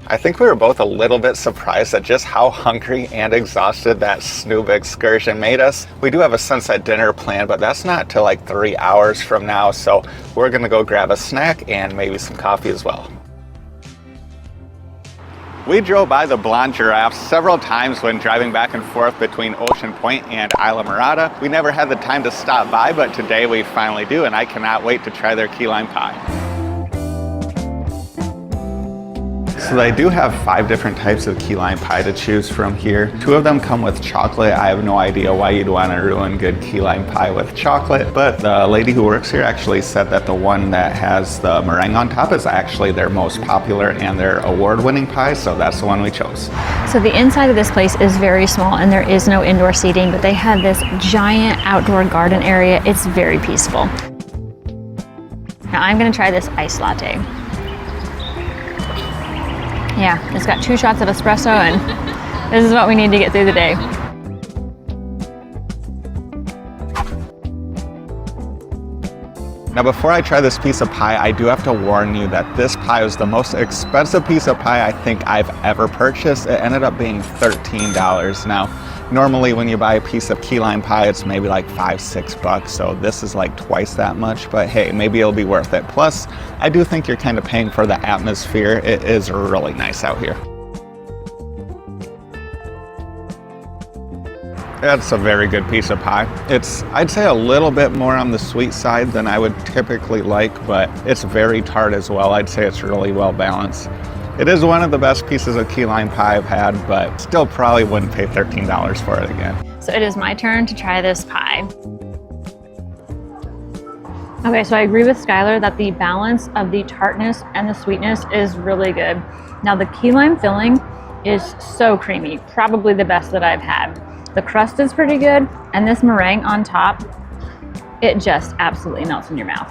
I think we were both a little bit surprised at just how hungry and exhausted that snuba excursion made us. We do have a sunset dinner planned, but that's not till like 3 hours from now, so we're gonna go grab a snack and maybe some coffee as well. We drove by the Blonde Giraffe several times when driving back and forth between Ocean Point and Islamorada. We never had the time to stop by, but today we finally do, and I cannot wait to try their key lime pie. So they do have 5 different types of key lime pie to choose from here. 2 of them come with chocolate. I have no idea why you'd want to ruin good key lime pie with chocolate, but the lady who works here actually said that the one that has the meringue on top is actually their most popular and their award-winning pie, so that's the one we chose. So the inside of this place is very small and there is no indoor seating, but they have this giant outdoor garden area. It's very peaceful. Now I'm gonna try this iced latte. Yeah, it's got 2 shots of espresso, and this is what we need to get through the day. Now, before I try this piece of pie, I do have to warn you that this pie was the most expensive piece of pie I think I've ever purchased. It ended up being $13. Now, normally when you buy a piece of key lime pie, it's maybe like $5-6, so this is like twice that much, but hey, maybe it'll be worth it. Plus, I do think you're kind of paying for the atmosphere. It is really nice out here. That's a very good piece of pie. It's, I'd say, a little bit more on the sweet side than I would typically like, but it's very tart as well. I'd say it's really well balanced. It is one of the best pieces of key lime pie I've had, but still probably wouldn't pay $13 for it again. So it is my turn to try this pie. Okay, so I agree with Skylar that the balance of the tartness and the sweetness is really good. Now the key lime filling is so creamy, probably the best that I've had. The crust is pretty good, and this meringue on top, it just absolutely melts in your mouth.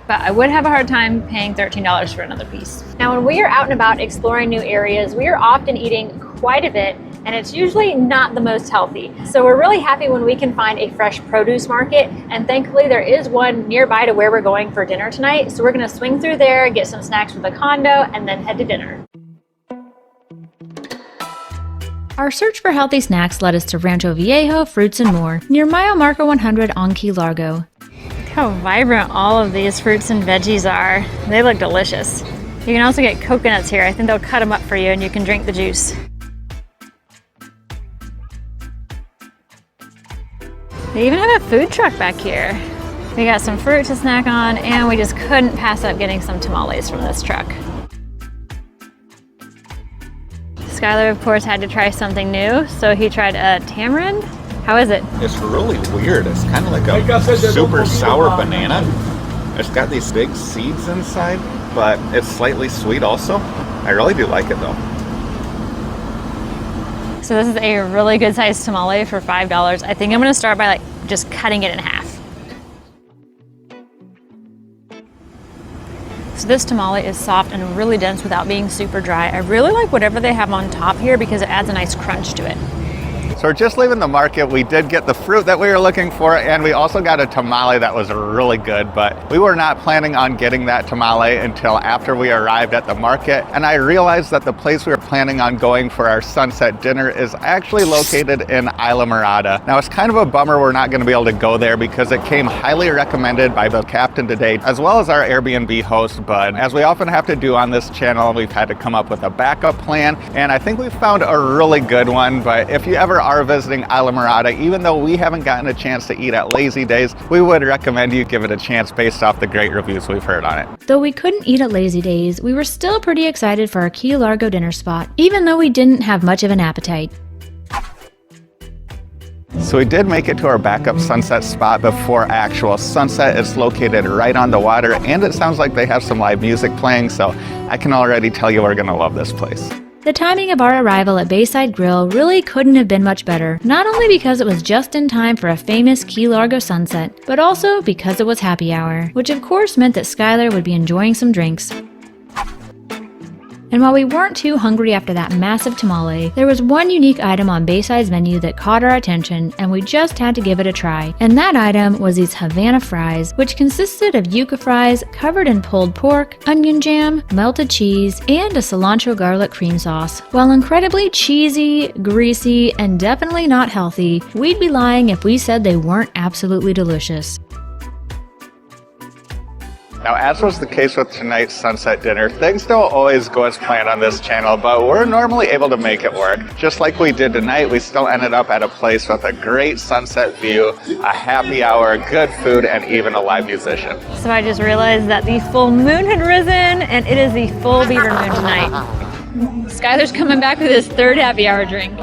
But I would have a hard time paying $13 for another piece. Now, when we are out and about exploring new areas, we are often eating quite a bit, and it's usually not the most healthy. So we're really happy when we can find a fresh produce market, and thankfully there is one nearby to where we're going for dinner tonight. So we're gonna swing through there, get some snacks for the condo, and then head to dinner. Our search for healthy snacks led us to Rancho Viejo Fruits and More, near mile marker 100 on Key Largo. Look how vibrant all of these fruits and veggies are. They look delicious. You can also get coconuts here. I think they'll cut them up for you and you can drink the juice. They even have a food truck back here. We got some fruit to snack on, and we just couldn't pass up getting some tamales from this truck. Skylar, of course, had to try something new, so he tried a tamarind. How is it? It's really weird. It's kind of like a super sour banana. It's got these big seeds inside, but it's slightly sweet also. I really do like it though. So this is a really good sized tamale for $5. I think I'm gonna start by just cutting it in half. So this tamale is soft and really dense without being super dry. I really like whatever they have on top here because it adds a nice crunch to it. So we're just leaving the market. We did get the fruit that we were looking for, and we also got a tamale that was really good, but we were not planning on getting that tamale until after we arrived at the market. And I realized that the place we were planning on going for our sunset dinner is actually located in Islamorada. Now it's kind of a bummer we're not going to be able to go there because it came highly recommended by the captain today, as well as our Airbnb host, Bud. As we often have to do on this channel, we've had to come up with a backup plan, and I think we found a really good one. But if you ever are visiting Islamorada, even though we haven't gotten a chance to eat at Lazy Days, we would recommend you give it a chance based off the great reviews we've heard on it. Though we couldn't eat at Lazy Days, we were still pretty excited for our Key Largo dinner spot, even though we didn't have much of an appetite. So we did make it to our backup sunset spot before actual sunset. It's located right on the water, and it sounds like they have some live music playing, so I can already tell you we're gonna love this place. The timing of our arrival at Bayside Grill really couldn't have been much better, not only because it was just in time for a famous Key Largo sunset, but also because it was happy hour, which of course meant that Skylar would be enjoying some drinks. And while we weren't too hungry after that massive tamale, there was one unique item on Bayside's menu that caught our attention, and we just had to give it a try. And that item was these Havana fries, which consisted of yuca fries covered in pulled pork, onion jam, melted cheese, and a cilantro garlic cream sauce. While incredibly cheesy, greasy, and definitely not healthy, we'd be lying if we said they weren't absolutely delicious. Now, as was the case with tonight's sunset dinner, things don't always go as planned on this channel, but we're normally able to make it work. Just like we did tonight, we still ended up at a place with a great sunset view, a happy hour, good food, and even a live musician. So I just realized that the full moon had risen, and it is the full beaver moon tonight. Skylar's coming back with his third happy hour drink.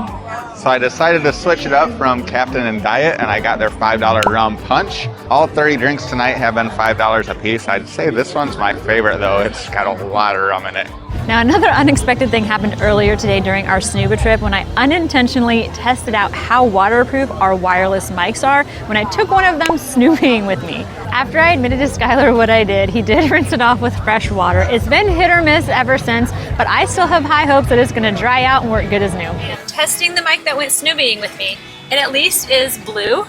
So I decided to switch it up from Captain and Diet, and I got their $5 rum punch. All 30 drinks tonight have been $5 a piece. I'd say this one's my favorite though. It's got a lot of rum in it. Now, another unexpected thing happened earlier today during our snuba trip when I unintentionally tested out how waterproof our wireless mics are when I took one of them snooping with me. After I admitted to Skylar what I did, he did rinse it off with fresh water. It's been hit or miss ever since, but I still have high hopes that it's gonna dry out and work good as new. Testing the mic that went snooping with me. It at least is blue.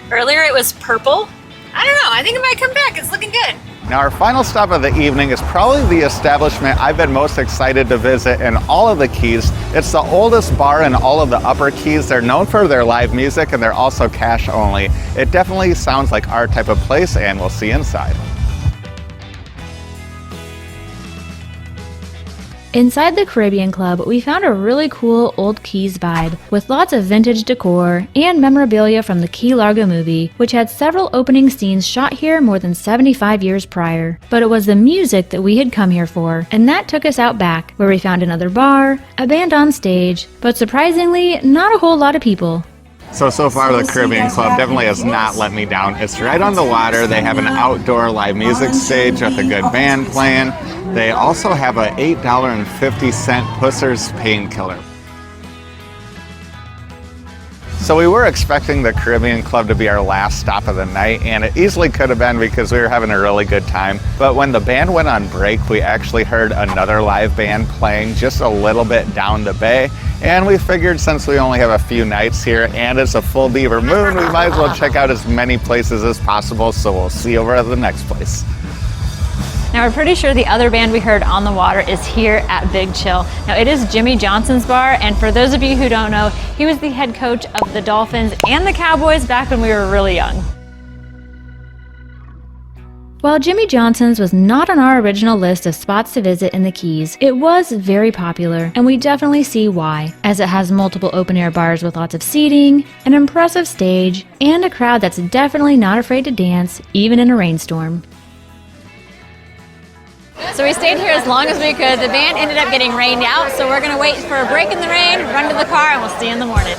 Earlier it was purple. I don't know, I think it might come back. It's looking good. Now our final stop of the evening is probably the establishment I've been most excited to visit in all of the Keys. It's the oldest bar in all of the Upper Keys. They're known for their live music, and they're also cash only. It definitely sounds like our type of place, and we'll see inside. Inside the Caribbean Club, we found a really cool old Keys vibe, with lots of vintage decor and memorabilia from the Key Largo movie, which had several opening scenes shot here more than 75 years prior. But it was the music that we had come here for, and that took us out back, where we found another bar, a band on stage, but surprisingly, not a whole lot of people. So far the Caribbean Club definitely has not let me down. It's right on the water. They have an outdoor live music stage with a good band playing. They also have a $8.50 Pusser's Painkiller. So we were expecting the Caribbean Club to be our last stop of the night, and it easily could have been because we were having a really good time. But when the band went on break, we actually heard another live band playing just a little bit down the bay. And we figured since we only have a few nights here and it's a full beaver moon, we might as well check out as many places as possible. So we'll see you over at the next place. Now we're pretty sure the other band we heard on the water is here at Big Chill. Now it is Jimmy Johnson's bar, and for those of you who don't know, he was the head coach of the Dolphins and the Cowboys back when we were really young. While Jimmy Johnson's was not on our original list of spots to visit in the Keys, it was very popular, and we definitely see why, as it has multiple open-air bars with lots of seating, an impressive stage, and a crowd that's definitely not afraid to dance, even in a rainstorm. So we stayed here as long as we could. The band ended up getting rained out, so we're gonna wait for a break in the rain, run to the car, and we'll see you in the morning.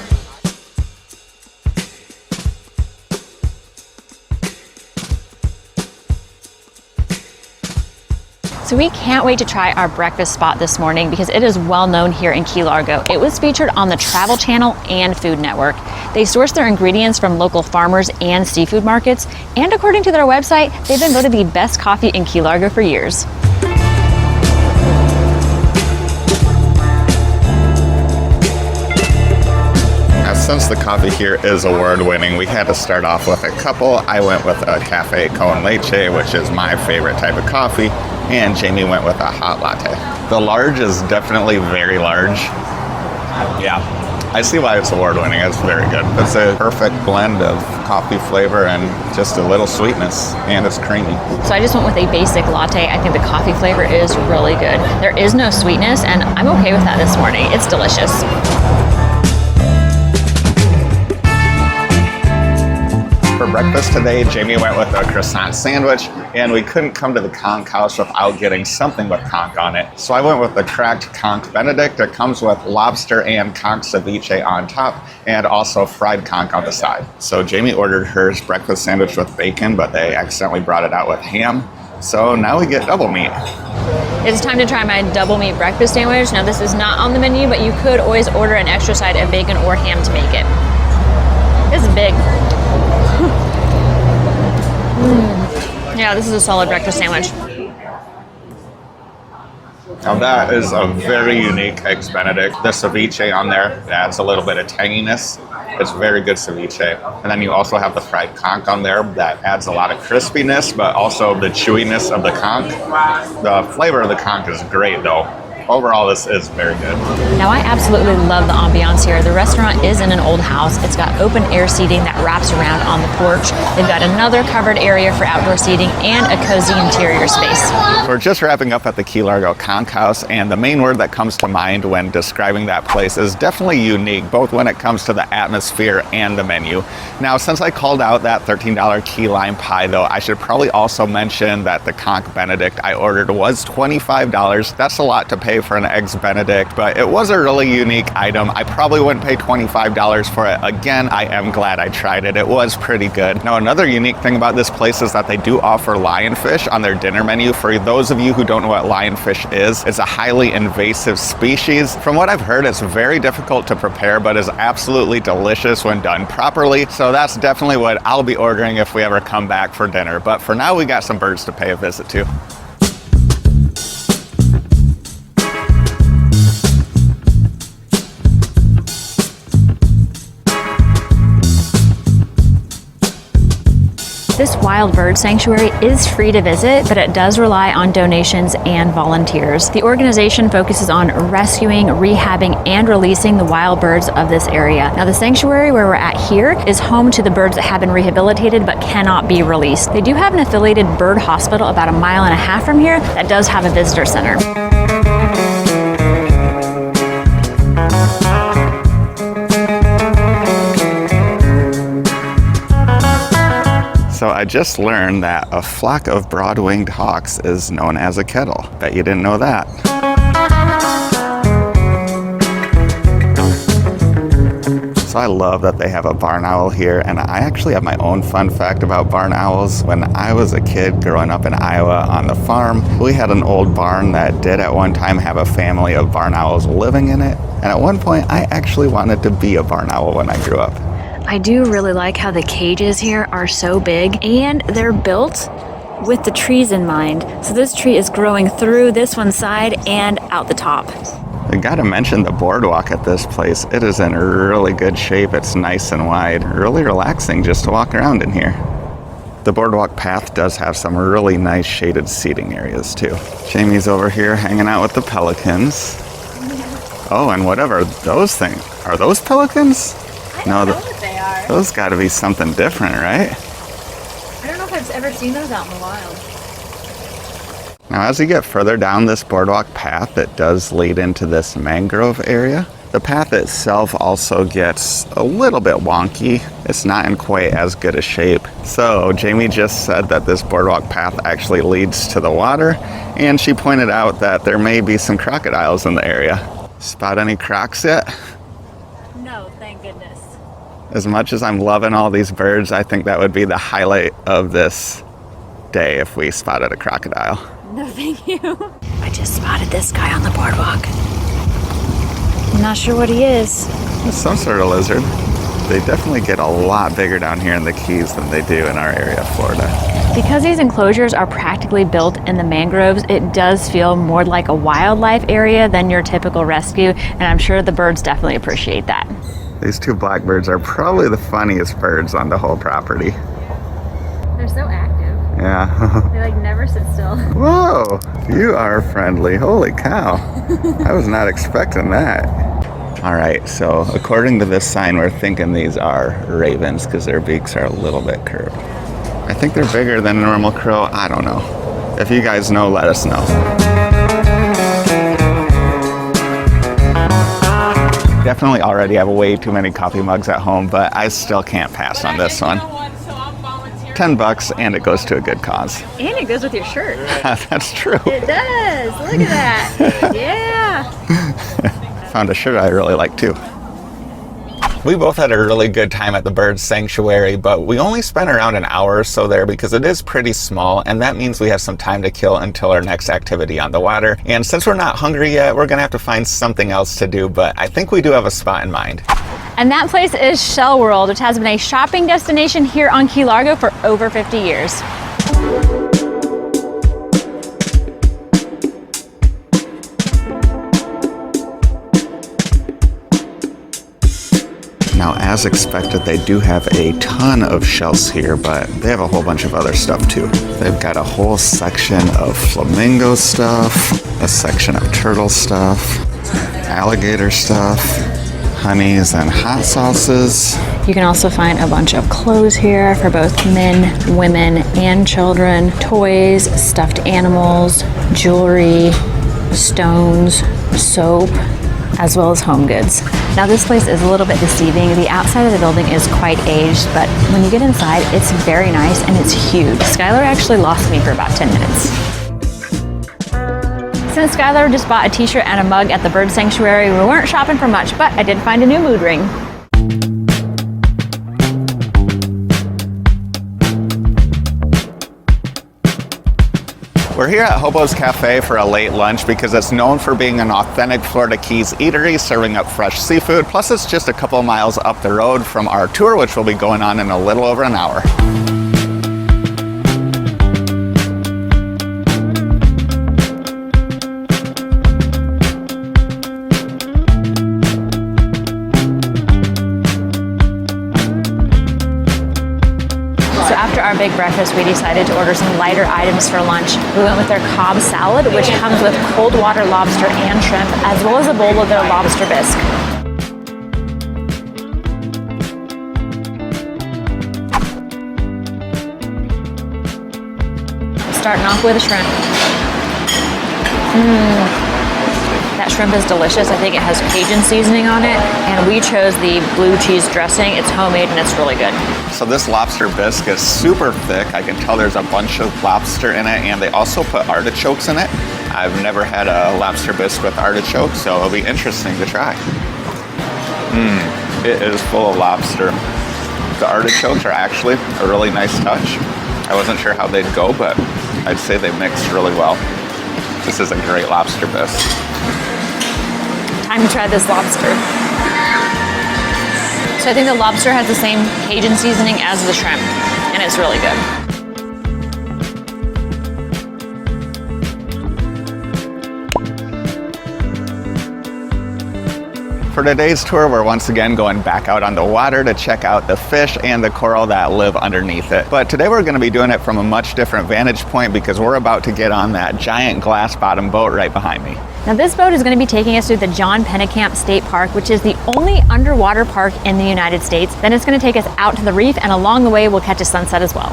So we can't wait to try our breakfast spot this morning because it is well known here in Key Largo. It was featured on the Travel Channel and Food Network. They source their ingredients from local farmers and seafood markets, and according to their website, they've been voted the best coffee in Key Largo for years. Since the coffee here is award-winning, we had to start off with a couple. I went with a cafe con leche, which is my favorite type of coffee, and Jamie went with a hot latte. The large is definitely very large. Yeah, I see why it's award-winning. It's very good. It's a perfect blend of coffee flavor and just a little sweetness, and it's creamy. So I just went with a basic latte. I think the coffee flavor is really good. There is no sweetness, and I'm okay with that this morning. It's delicious. For breakfast today, Jamie went with a croissant sandwich, and we couldn't come to the conch house without getting something with conch on it. So I went with the cracked conch benedict. It comes with lobster and conch ceviche on top, and also fried conch on the side. So Jamie ordered hers breakfast sandwich with bacon, but they accidentally brought it out with ham. So now we get double meat. It's time to try my double meat breakfast sandwich. Now this is not on the menu, but you could always order an extra side of bacon or ham to make it. This is big. Yeah, this is a solid breakfast sandwich. Now that is a very unique Eggs Benedict. The ceviche on there adds a little bit of tanginess. It's very good ceviche. And then you also have the fried conch on there that adds a lot of crispiness, but also the chewiness of the conch. The flavor of the conch is great though. Overall, this is very good. Now, I absolutely love the ambiance here. The restaurant is in an old house. It's got open air seating that wraps around on the porch. They've got another covered area for outdoor seating and a cozy interior space. We're just wrapping up at the Key Largo Conch House, and the main word that comes to mind when describing that place is definitely unique, both when it comes to the atmosphere and the menu. Now, since I called out that $13 key lime pie, though, I should probably also mention that the Conch Benedict I ordered was $25. That's a lot to pay for an Eggs Benedict, but it was a really unique item. I probably wouldn't pay $25 for it. Again, I am glad I tried it. It was pretty good. Now, another unique thing about this place is that they do offer lionfish on their dinner menu. For those of you who don't know what lionfish is, it's a highly invasive species. From what I've heard, it's very difficult to prepare, but is absolutely delicious when done properly. So that's definitely what I'll be ordering if we ever come back for dinner. But for now, we got some birds to pay a visit to. This wild bird sanctuary is free to visit, but it does rely on donations and volunteers. The organization focuses on rescuing, rehabbing, and releasing the wild birds of this area. Now, the sanctuary where we're at here is home to the birds that have been rehabilitated but cannot be released. They do have an affiliated bird hospital about 1.5 miles from here that does have a visitor center. So I just learned that a flock of broad-winged hawks is known as a kettle. Bet you didn't know that. So I love that they have a barn owl here, and I actually have my own fun fact about barn owls. When I was a kid growing up in Iowa on the farm, we had an old barn that did at one time have a family of barn owls living in it. And at one point, I actually wanted to be a barn owl when I grew up. I do really like how the cages here are so big, and they're built with the trees in mind. So this tree is growing through this one side and out the top. I gotta mention the boardwalk at this place. It is in really good shape. It's nice and wide, really relaxing just to walk around in here. The boardwalk path does have some really nice shaded seating areas too. Jamie's over here hanging out with the pelicans. Oh, and whatever those things, are those pelicans? I don't know what they are. Those gotta be something different, right? I don't know if I've ever seen those out in the wild. Now, as you get further down this boardwalk path, it does lead into this mangrove area. The path itself also gets a little bit wonky. It's not in quite as good a shape. So Jamie just said that this boardwalk path actually leads to the water, and she pointed out that there may be some crocodiles in the area. Spot any crocs yet? No, thank goodness. As much as I'm loving all these birds, I think that would be the highlight of this day if we spotted a crocodile. No, thank you. I just spotted this guy on the boardwalk. I'm not sure what he is. It's some sort of lizard. They definitely get a lot bigger down here in the Keys than they do in our area of Florida. Because these enclosures are practically built in the mangroves, it does feel more like a wildlife area than your typical rescue, and I'm sure the birds definitely appreciate that. These two blackbirds are probably the funniest birds on the whole property. They're so active. Yeah. They like never sit still. Whoa, you are friendly. Holy cow. I was not expecting that. All right, so according to this sign, we're thinking these are ravens because their beaks are a little bit curved. I think they're bigger than a normal crow. I don't know. If you guys know, let us know. Definitely already have way too many coffee mugs at home, but I still can't pass on this one. $10 and it goes to a good cause. And it goes with your shirt. That's true. It does. Look at that. Yeah. Found a shirt I really like too. We both had a really good time at the bird sanctuary, but we only spent around an hour or so there because it is pretty small, and that means we have some time to kill until our next activity on the water. And since we're not hungry yet, we're gonna have to find something else to do, but I think we do have a spot in mind. And that place is Shell World, which has been a shopping destination here on Key Largo for over 50 years. Now, as expected, they do have a ton of shells here, but they have a whole bunch of other stuff too. They've got a whole section of flamingo stuff, a section of turtle stuff, alligator stuff, honeys and hot sauces. You can also find a bunch of clothes here for both men, women, and children, toys, stuffed animals, jewelry, stones, soap, as well as home goods. Now this place is a little bit deceiving. The outside of the building is quite aged, but when you get inside, it's very nice and it's huge. Skylar actually lost me for about 10 minutes. Since Skylar just bought a t-shirt and a mug at the bird sanctuary, we weren't shopping for much, but I did find a new mood ring. We're here at Hobo's Cafe for a late lunch because it's known for being an authentic Florida Keys eatery serving up fresh seafood. Plus it's just a couple miles up the road from our tour, which will be going on in a little over an hour. Our big breakfast, we decided to order some lighter items for lunch. We went with their Cobb salad, which comes with cold water lobster and shrimp, as well as a bowl of their lobster bisque. Starting off with a shrimp. That shrimp is delicious. I think it has Cajun seasoning on it, and we chose the blue cheese dressing. It's homemade and it's really good. So this lobster bisque is super thick. I can tell there's a bunch of lobster in it, and they also put artichokes in it. I've never had a lobster bisque with artichokes, so it'll be interesting to try. It is full of lobster. The artichokes are actually a really nice touch. I wasn't sure how they'd go, but I'd say they mixed really well. This is a great lobster bisque. Time to try this lobster. So I think the lobster has the same Cajun seasoning as the shrimp, and it's really good. For today's tour, we're once again going back out on the water to check out the fish and the coral that live underneath it. But today we're going to be doing it from a much different vantage point because we're about to get on that giant glass bottom boat right behind me. Now this boat is going to be taking us through the John Pennekamp State Park, which is the only underwater park in the United States. Then it's going to take us out to the reef, and along the way we'll catch a sunset as well.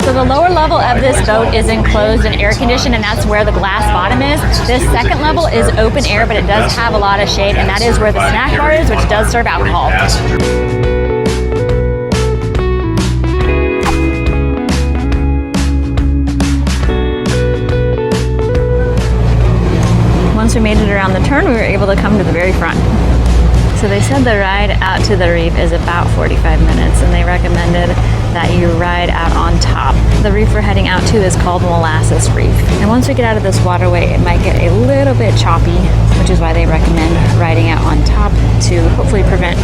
So the lower level of this boat is enclosed and air conditioned, and that's where the glass bottom is. This second level is open air, but it does have a lot of shade, and that is where the snack bar is, which does serve alcohol. Once we made it around the turn, we were able to come to the very front. So they said the ride out to the reef is about 45 minutes, and they recommended that you ride out on top. The reef we're heading out to is called Molasses Reef. And once we get out of this waterway, it might get a little bit choppy, which is why they recommend riding out on top to hopefully prevent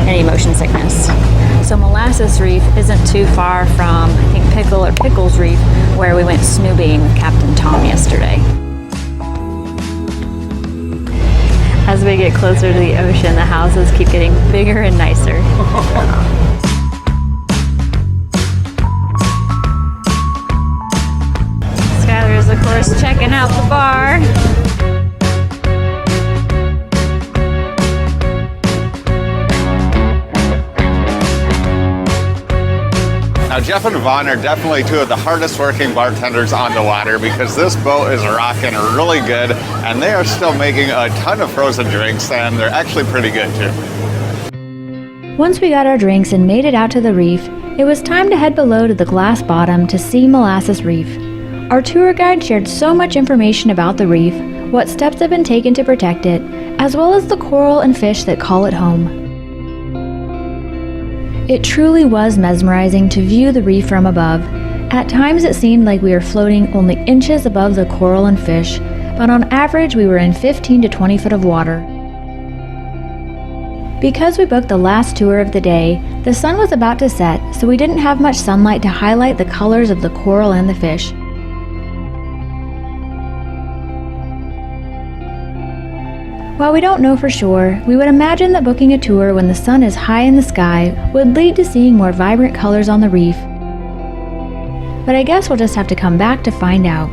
any motion sickness. So Molasses Reef isn't too far from, I think, Pickles Reef, where we went snoobing with Captain Tom yesterday. As we get closer to the ocean, the houses keep getting bigger and nicer. Skylar's, of course, checking out the bar. Now, Jeff and Vaughn are definitely two of the hardest working bartenders on the water because this boat is rocking really good, and they are still making a ton of frozen drinks, and they're actually pretty good too. Once we got our drinks and made it out to the reef, it was time to head below to the glass bottom to see Molasses Reef. Our tour guide shared so much information about the reef, what steps have been taken to protect it, as well as the coral and fish that call it home. It truly was mesmerizing to view the reef from above. At times it seemed like we were floating only inches above the coral and fish, but on average we were in 15 to 20 foot of water. Because we booked the last tour of the day, the sun was about to set, so we didn't have much sunlight to highlight the colors of the coral and the fish. While we don't know for sure, we would imagine that booking a tour when the sun is high in the sky would lead to seeing more vibrant colors on the reef. But I guess we'll just have to come back to find out.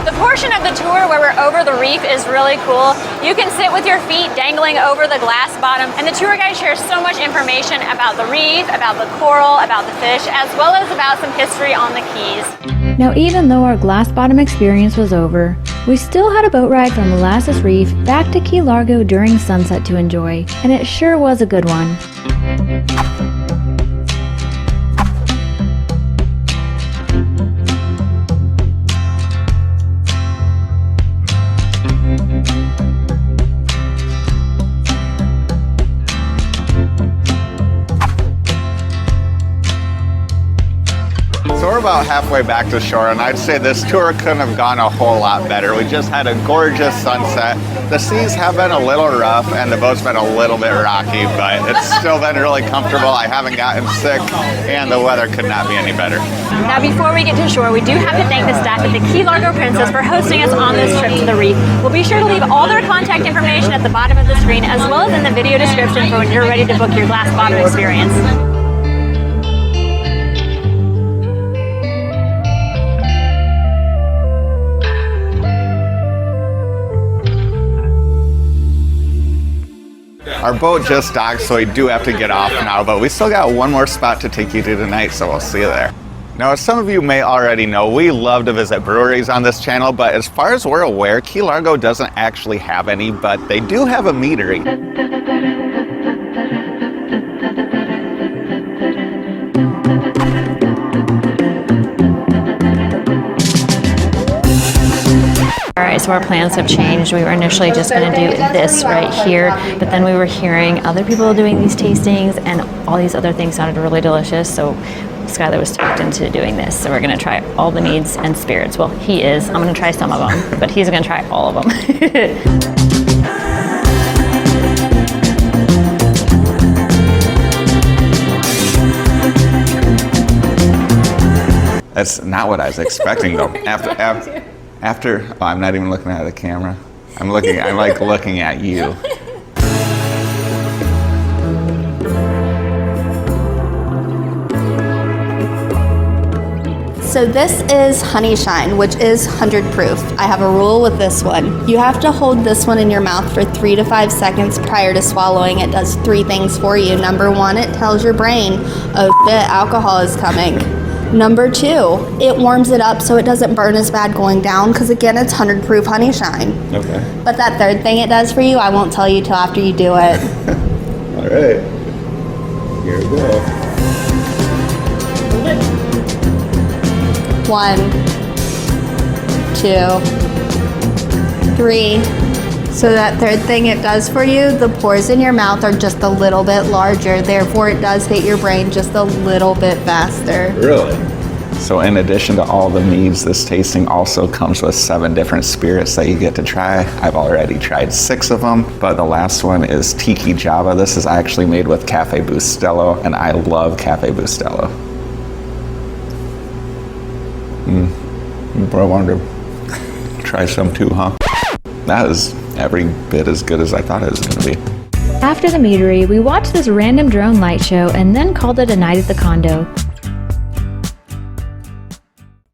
The portion of the tour where we're over the reef is really cool. You can sit with your feet dangling over the glass bottom, and the tour guide shares so much information about the reef, about the coral, about the fish, as well as about some history on the Keys. Now, even though our glass bottom experience was over, we still had a boat ride from Molasses Reef back to Key Largo during sunset to enjoy, and it sure was a good one. So we're about halfway back to shore, and I'd say this tour couldn't have gone a whole lot better. We just had a gorgeous sunset. The seas have been a little rough, and the boat's been a little bit rocky, but it's still been really comfortable. I haven't gotten sick, and the weather could not be any better. Now, before we get to shore, we do have to thank the staff at the Key Largo Princess for hosting us on this trip to the reef. We'll be sure to leave all their contact information at the bottom of the screen, as well as in the video description for when you're ready to book your glass bottom experience. Our boat just docked, so we do have to get off now, but we still got one more spot to take you to tonight, so we'll see you there. Now, as some of you may already know, we love to visit breweries on this channel, but as far as we're aware, Key Largo doesn't actually have any, but they do have a meadery. Alright, so our plans have changed. We were initially just going to do this right here, but then we were hearing other people doing these tastings and all these other things sounded really delicious, so Skylar was talked into doing this. So we're going to try all the meads and spirits. Well, he is. I'm going to try some of them, but he's going to try all of them. That's not what I was expecting though. After, oh, I'm not even looking at the camera. I'm like looking at you. So this is Honey Shine, which is 100 proof. I have a rule with this one. You have to hold this one in your mouth for 3 to 5 seconds prior to swallowing. It does 3 things for you. Number 1, it tells your brain, oh shit, alcohol is coming. Number 2, it warms it up so it doesn't burn as bad going down, because again, it's 100 proof Honey Shine. Okay. But that 3rd thing it does for you, I won't tell you till after you do it. All right. Here we go. 1, 2, 3. So that 3rd thing it does for you, the pores in your mouth are just a little bit larger. Therefore, it does hit your brain just a little bit faster. Really? So in addition to all the meads, this tasting also comes with 7 different spirits that you get to try. I've already tried 6 of them, but the last one is Tiki Java. This is actually made with Cafe Bustelo, and I love Cafe Bustelo. I wanted to try some too, huh? That is every bit as good as I thought it was going to be. After the meadery, we watched this random drone light show and then called it a night at the condo.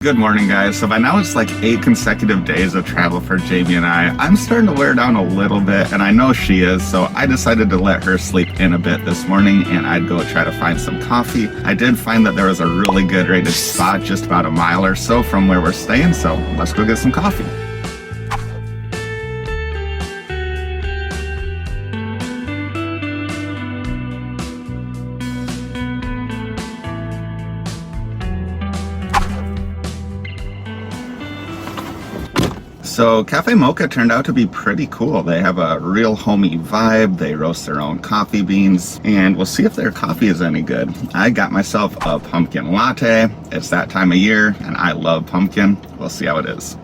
Good morning, guys. So by now it's like 8 consecutive days of travel for Jamie and I. I'm starting to wear down a little bit, and I know she is, so I decided to let her sleep in a bit this morning, and I'd go try to find some coffee. I did find that there was a really good rated spot just about a mile or so from where we're staying, so let's go get some coffee. So Cafe Mocha turned out to be pretty cool. They have a real homey vibe. They roast their own coffee beans, and we'll see if their coffee is any good. I got myself a pumpkin latte. It's that time of year, and I love pumpkin. We'll see how it is.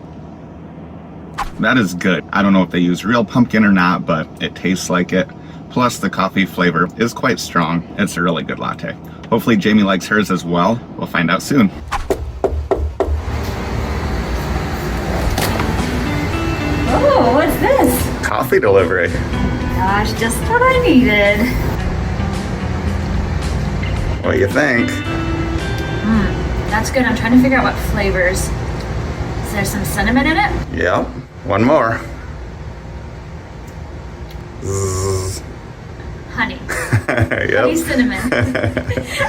That is good. I don't know if they use real pumpkin or not, but it tastes like it. Plus the coffee flavor is quite strong. It's a really good latte. Hopefully Jamie likes hers as well. We'll find out soon. Oh, what's this? Coffee delivery. Gosh, just what I needed. What do you think? That's good. I'm trying to figure out what flavors. Is there some cinnamon in it? Yep. One more. Zzz. Honey. Yep. Honey cinnamon.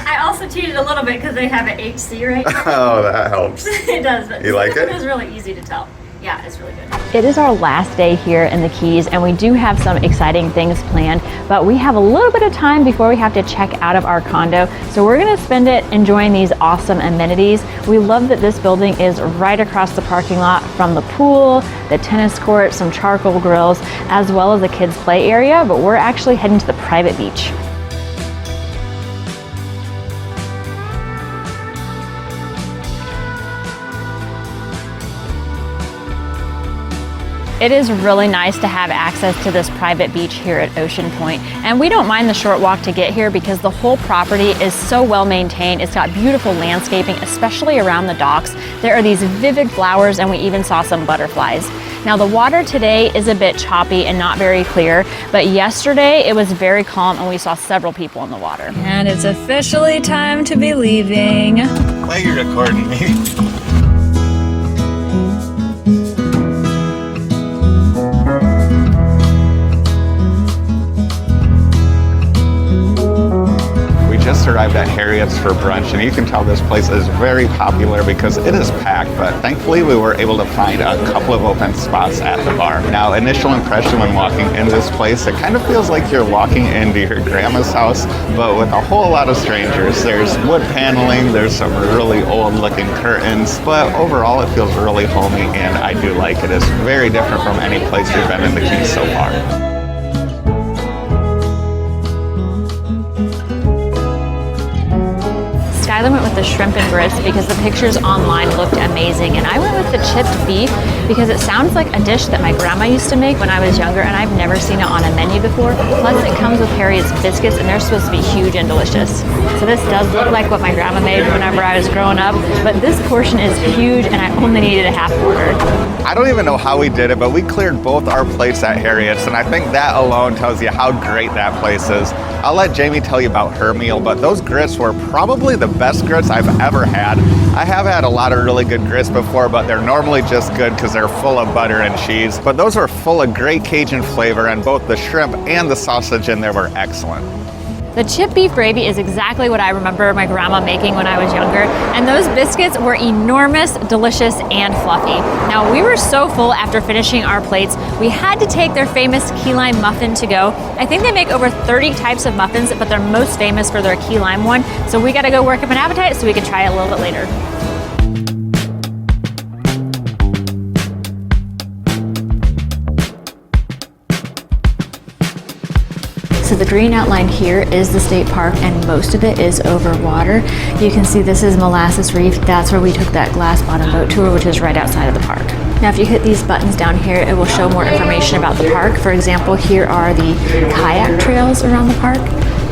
I also cheated a little bit because they have an HC right now. Oh, that helps. It does, but You like it? It was really easy to tell. Yeah, it's really good. It is our last day here in the Keys, and we do have some exciting things planned, but we have a little bit of time before we have to check out of our condo. So we're gonna spend it enjoying these awesome amenities. We love that this building is right across the parking lot from the pool, the tennis court, some charcoal grills, as well as a kids play area, but we're actually heading to the private beach. It is really nice to have access to this private beach here at Ocean Point, and we don't mind the short walk to get here because the whole property is so well maintained. It's got beautiful landscaping, especially around the docks. There are these vivid flowers, and we even saw some butterflies. Now the water today is a bit choppy and not very clear, but yesterday it was very calm and we saw several people in the water. And it's officially time to be leaving. Why are you recording me? arrived at Harriet's for brunch, and you can tell this place is very popular because it is packed, but thankfully we were able to find a couple of open spots at the bar. Now, initial impression when walking in this place, it kind of feels like you're walking into your grandma's house, but with a whole lot of strangers. There's wood paneling, there's some really old looking curtains, but overall it feels really homey, and I do like it. It's very different from any place we've been in the Keys so far. Skylar went with the shrimp and grits because the pictures online looked amazing, and I went with the chipped beef because it sounds like a dish that my grandma used to make when I was younger, and I've never seen it on a menu before. Plus it comes with Harriet's biscuits, and they're supposed to be huge and delicious. So this does look like what my grandma made whenever I was growing up, but this portion is huge and I only needed a half order. I don't even know how we did it, but we cleared both our plates at Harriet's, and I think that alone tells you how great that place is. I'll let Jamie tell you about her meal, but those grits were probably the best grits I've ever had. I have had a lot of really good grits before, but they're normally just good because they're full of butter and cheese. But those were full of great Cajun flavor, and both the shrimp and the sausage in there were excellent. The chipped beef gravy is exactly what I remember my grandma making when I was younger, and those biscuits were enormous, delicious, and fluffy. Now, we were so full after finishing our plates, we had to take their famous key lime muffin to go. I think they make over 30 types of muffins, but they're most famous for their key lime one, so we gotta go work up an appetite so we can try it a little bit later. So the green outline here is the state park, and most of it is over water. You can see this is Molasses Reef. That's where we took that glass bottom boat tour, which is right outside of the park. Now, if you hit these buttons down here, it will show more information about the park. For example, here are the kayak trails around the park.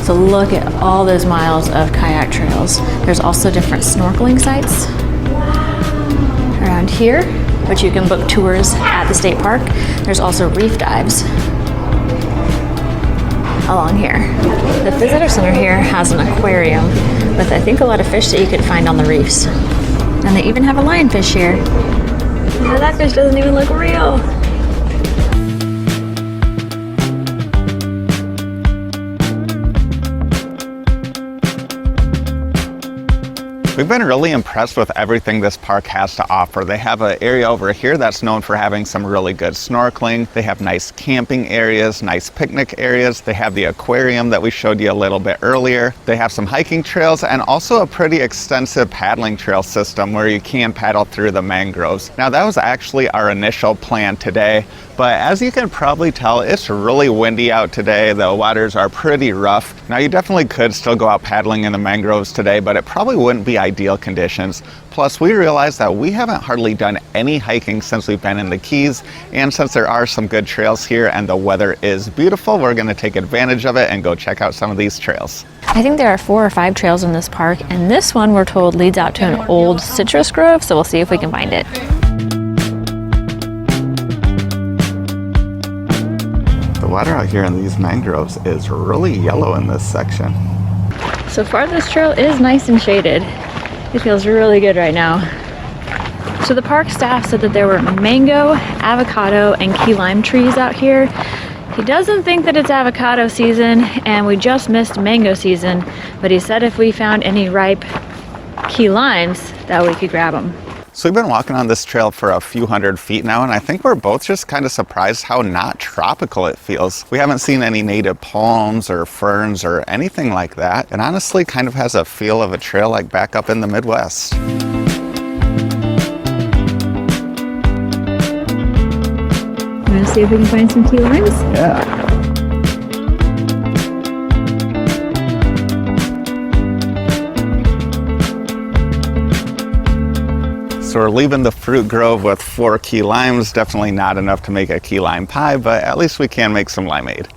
So look at all those miles of kayak trails. There's also different snorkeling sites around here, which you can book tours at the state park. There's also reef dives along here. The visitor center here has an aquarium with I think a lot of fish that you could find on the reefs. And they even have a lionfish here. Now that fish doesn't even look real. We've been really impressed with everything this park has to offer. They have an area over here that's known for having some really good snorkeling. They have nice camping areas, nice picnic areas. They have the aquarium that we showed you a little bit earlier. They have some hiking trails and also a pretty extensive paddling trail system where you can paddle through the mangroves. Now, that was actually our initial plan today, but as you can probably tell, it's really windy out today. The waters are pretty rough. Now, you definitely could still go out paddling in the mangroves today, but it probably wouldn't be ideal conditions. Plus, we realized that we haven't hardly done any hiking since we've been in the Keys, and since there are some good trails here and the weather is beautiful, we're going to take advantage of it and go check out some of these trails. I think there are 4 or 5 trails in this park, and this one we're told leads out to an old citrus grove, so we'll see if we can find it. The water out here in these mangroves is really yellow in this section. So far this trail is nice and shaded. It feels really good right now. So the park staff said that there were mango, avocado, and key lime trees out here. He doesn't think that it's avocado season, and we just missed mango season, but he said if we found any ripe key limes that we could grab them. So we've been walking on this trail for a few hundred feet now, and I think we're both just kind of surprised how not tropical it feels. We haven't seen any native palms or ferns or anything like that, and honestly kind of has a feel of a trail like back up in the Midwest. Want to see if we can find some key limes? Yeah. So we're leaving the fruit grove with 4 key limes. Definitely not enough to make a key lime pie, but at least we can make some limeade.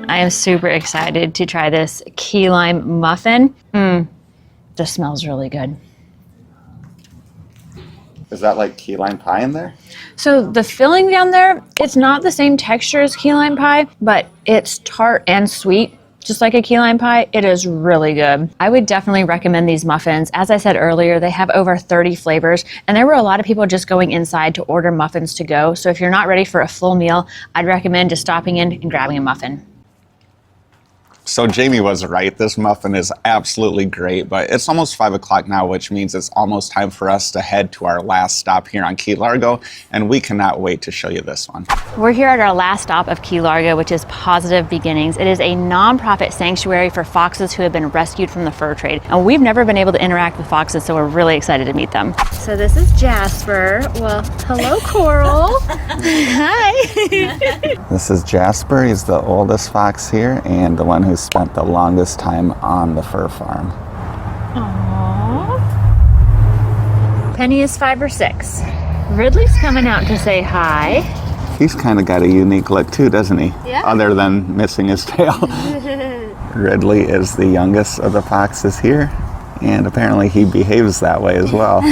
I am super excited to try this key lime muffin. This smells really good. Is that like key lime pie in there? So the filling down there, it's not the same texture as key lime pie, but it's tart and sweet. Just like a key lime pie, it is really good. I would definitely recommend these muffins. As I said earlier, they have over 30 flavors, and there were a lot of people just going inside to order muffins to go. So if you're not ready for a full meal, I'd recommend just stopping in and grabbing a muffin. So Jamie was right. This muffin is absolutely great, but it's almost 5 o'clock now, which means it's almost time for us to head to our last stop here on Key Largo, and we cannot wait to show you this one. We're here at our last stop of Key Largo, which is Positive Beginnings. It is a nonprofit sanctuary for foxes who have been rescued from the fur trade. And we've never been able to interact with foxes, so we're really excited to meet them. So this is Jasper. Well, hello, Coral. Hi. This is Jasper. He's the oldest fox here and the one who spent the longest time on the fur farm. Aww. Penny is 5 or 6. Ridley's coming out to say hi. He's kind of got a unique look too, doesn't he? Yeah. Other than missing his tail. Ridley is the youngest of the foxes here, and apparently he behaves that way as well.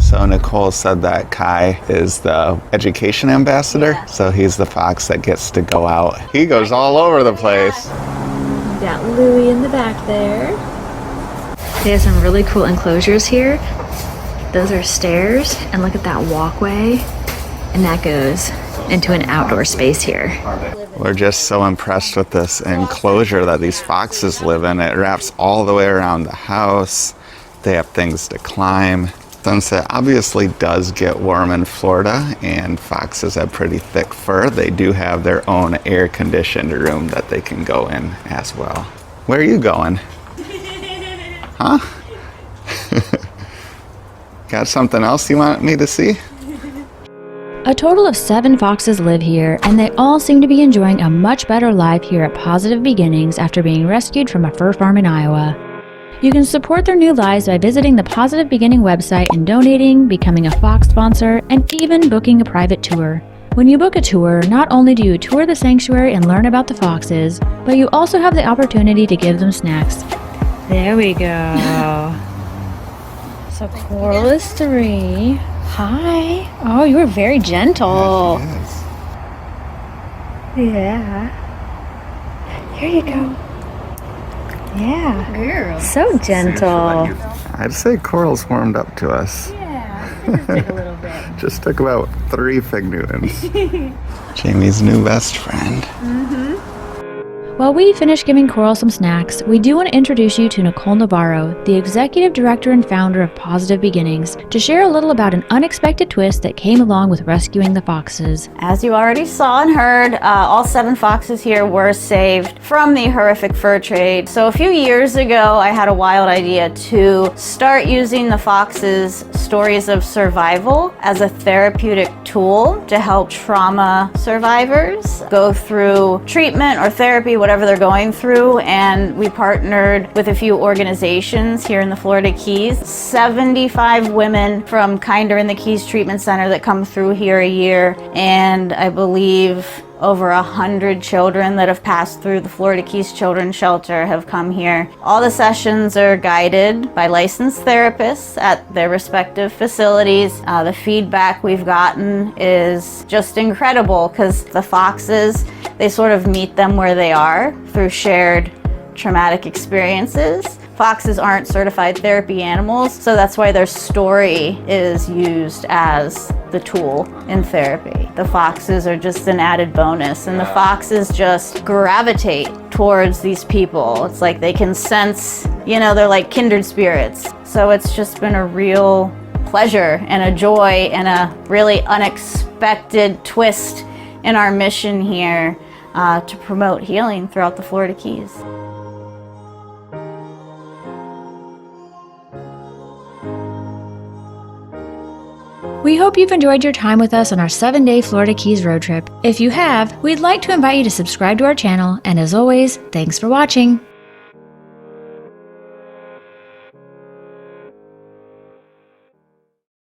So Nicole said that Kai is the education ambassador, so he's the fox that gets to go out. He goes all over the place. We got Louie in the back there. They have some really cool enclosures here. Those are stairs, and look at that walkway, and that goes into an outdoor space here. We're just so impressed with this enclosure that these foxes live in. It wraps all the way around the house. They have things to climb. Since it obviously does get warm in Florida and foxes have pretty thick fur, they do have their own air-conditioned room that they can go in as well. Where are you going? Huh? Got something else you want me to see? A total of 7 foxes live here, and they all seem to be enjoying a much better life here at Positive Beginnings after being rescued from a fur farm in Iowa. You can support their new lives by visiting the Positive Beginning website and donating, becoming a Fox sponsor, and even booking a private tour. When you book a tour, not only do you tour the sanctuary and learn about the foxes, but you also have the opportunity to give them snacks. There we go. So Coral is 3. Hi. Oh, you were very gentle. Yeah. Here you go. Yeah. Girl. So gentle. I'd say Coral's warmed up to us. Yeah, it just took a little bit. Just took about 3 Fig Newtons. Jamie's new best friend. While we finish giving Coral some snacks, we do want to introduce you to Nicole Navarro, the executive director and founder of Positive Beginnings, to share a little about an unexpected twist that came along with rescuing the foxes. As you already saw and heard, all 7 foxes here were saved from the horrific fur trade. So a few years ago, I had a wild idea to start using the foxes' stories of survival as a therapeutic tool to help trauma survivors go through treatment or therapy, whatever they're going through. And we partnered with a few organizations here in the Florida Keys. 75 women from Kinder in the Keys Treatment Center that come through here a year, and I believe over 100 children that have passed through the Florida Keys Children's Shelter have come here. All the sessions are guided by licensed therapists at their respective facilities. The feedback we've gotten is just incredible because the foxes, they sort of meet them where they are through shared traumatic experiences. Foxes aren't certified therapy animals, so that's why their story is used as the tool in therapy. The foxes are just an added bonus, and the foxes just gravitate towards these people. It's like they can sense, you know, they're like kindred spirits. So it's just been a real pleasure and a joy and a really unexpected twist in our mission here to promote healing throughout the Florida Keys. We hope you've enjoyed your time with us on our 7-day Florida Keys road trip. If you have, we'd like to invite you to subscribe to our channel, and as always, thanks for watching.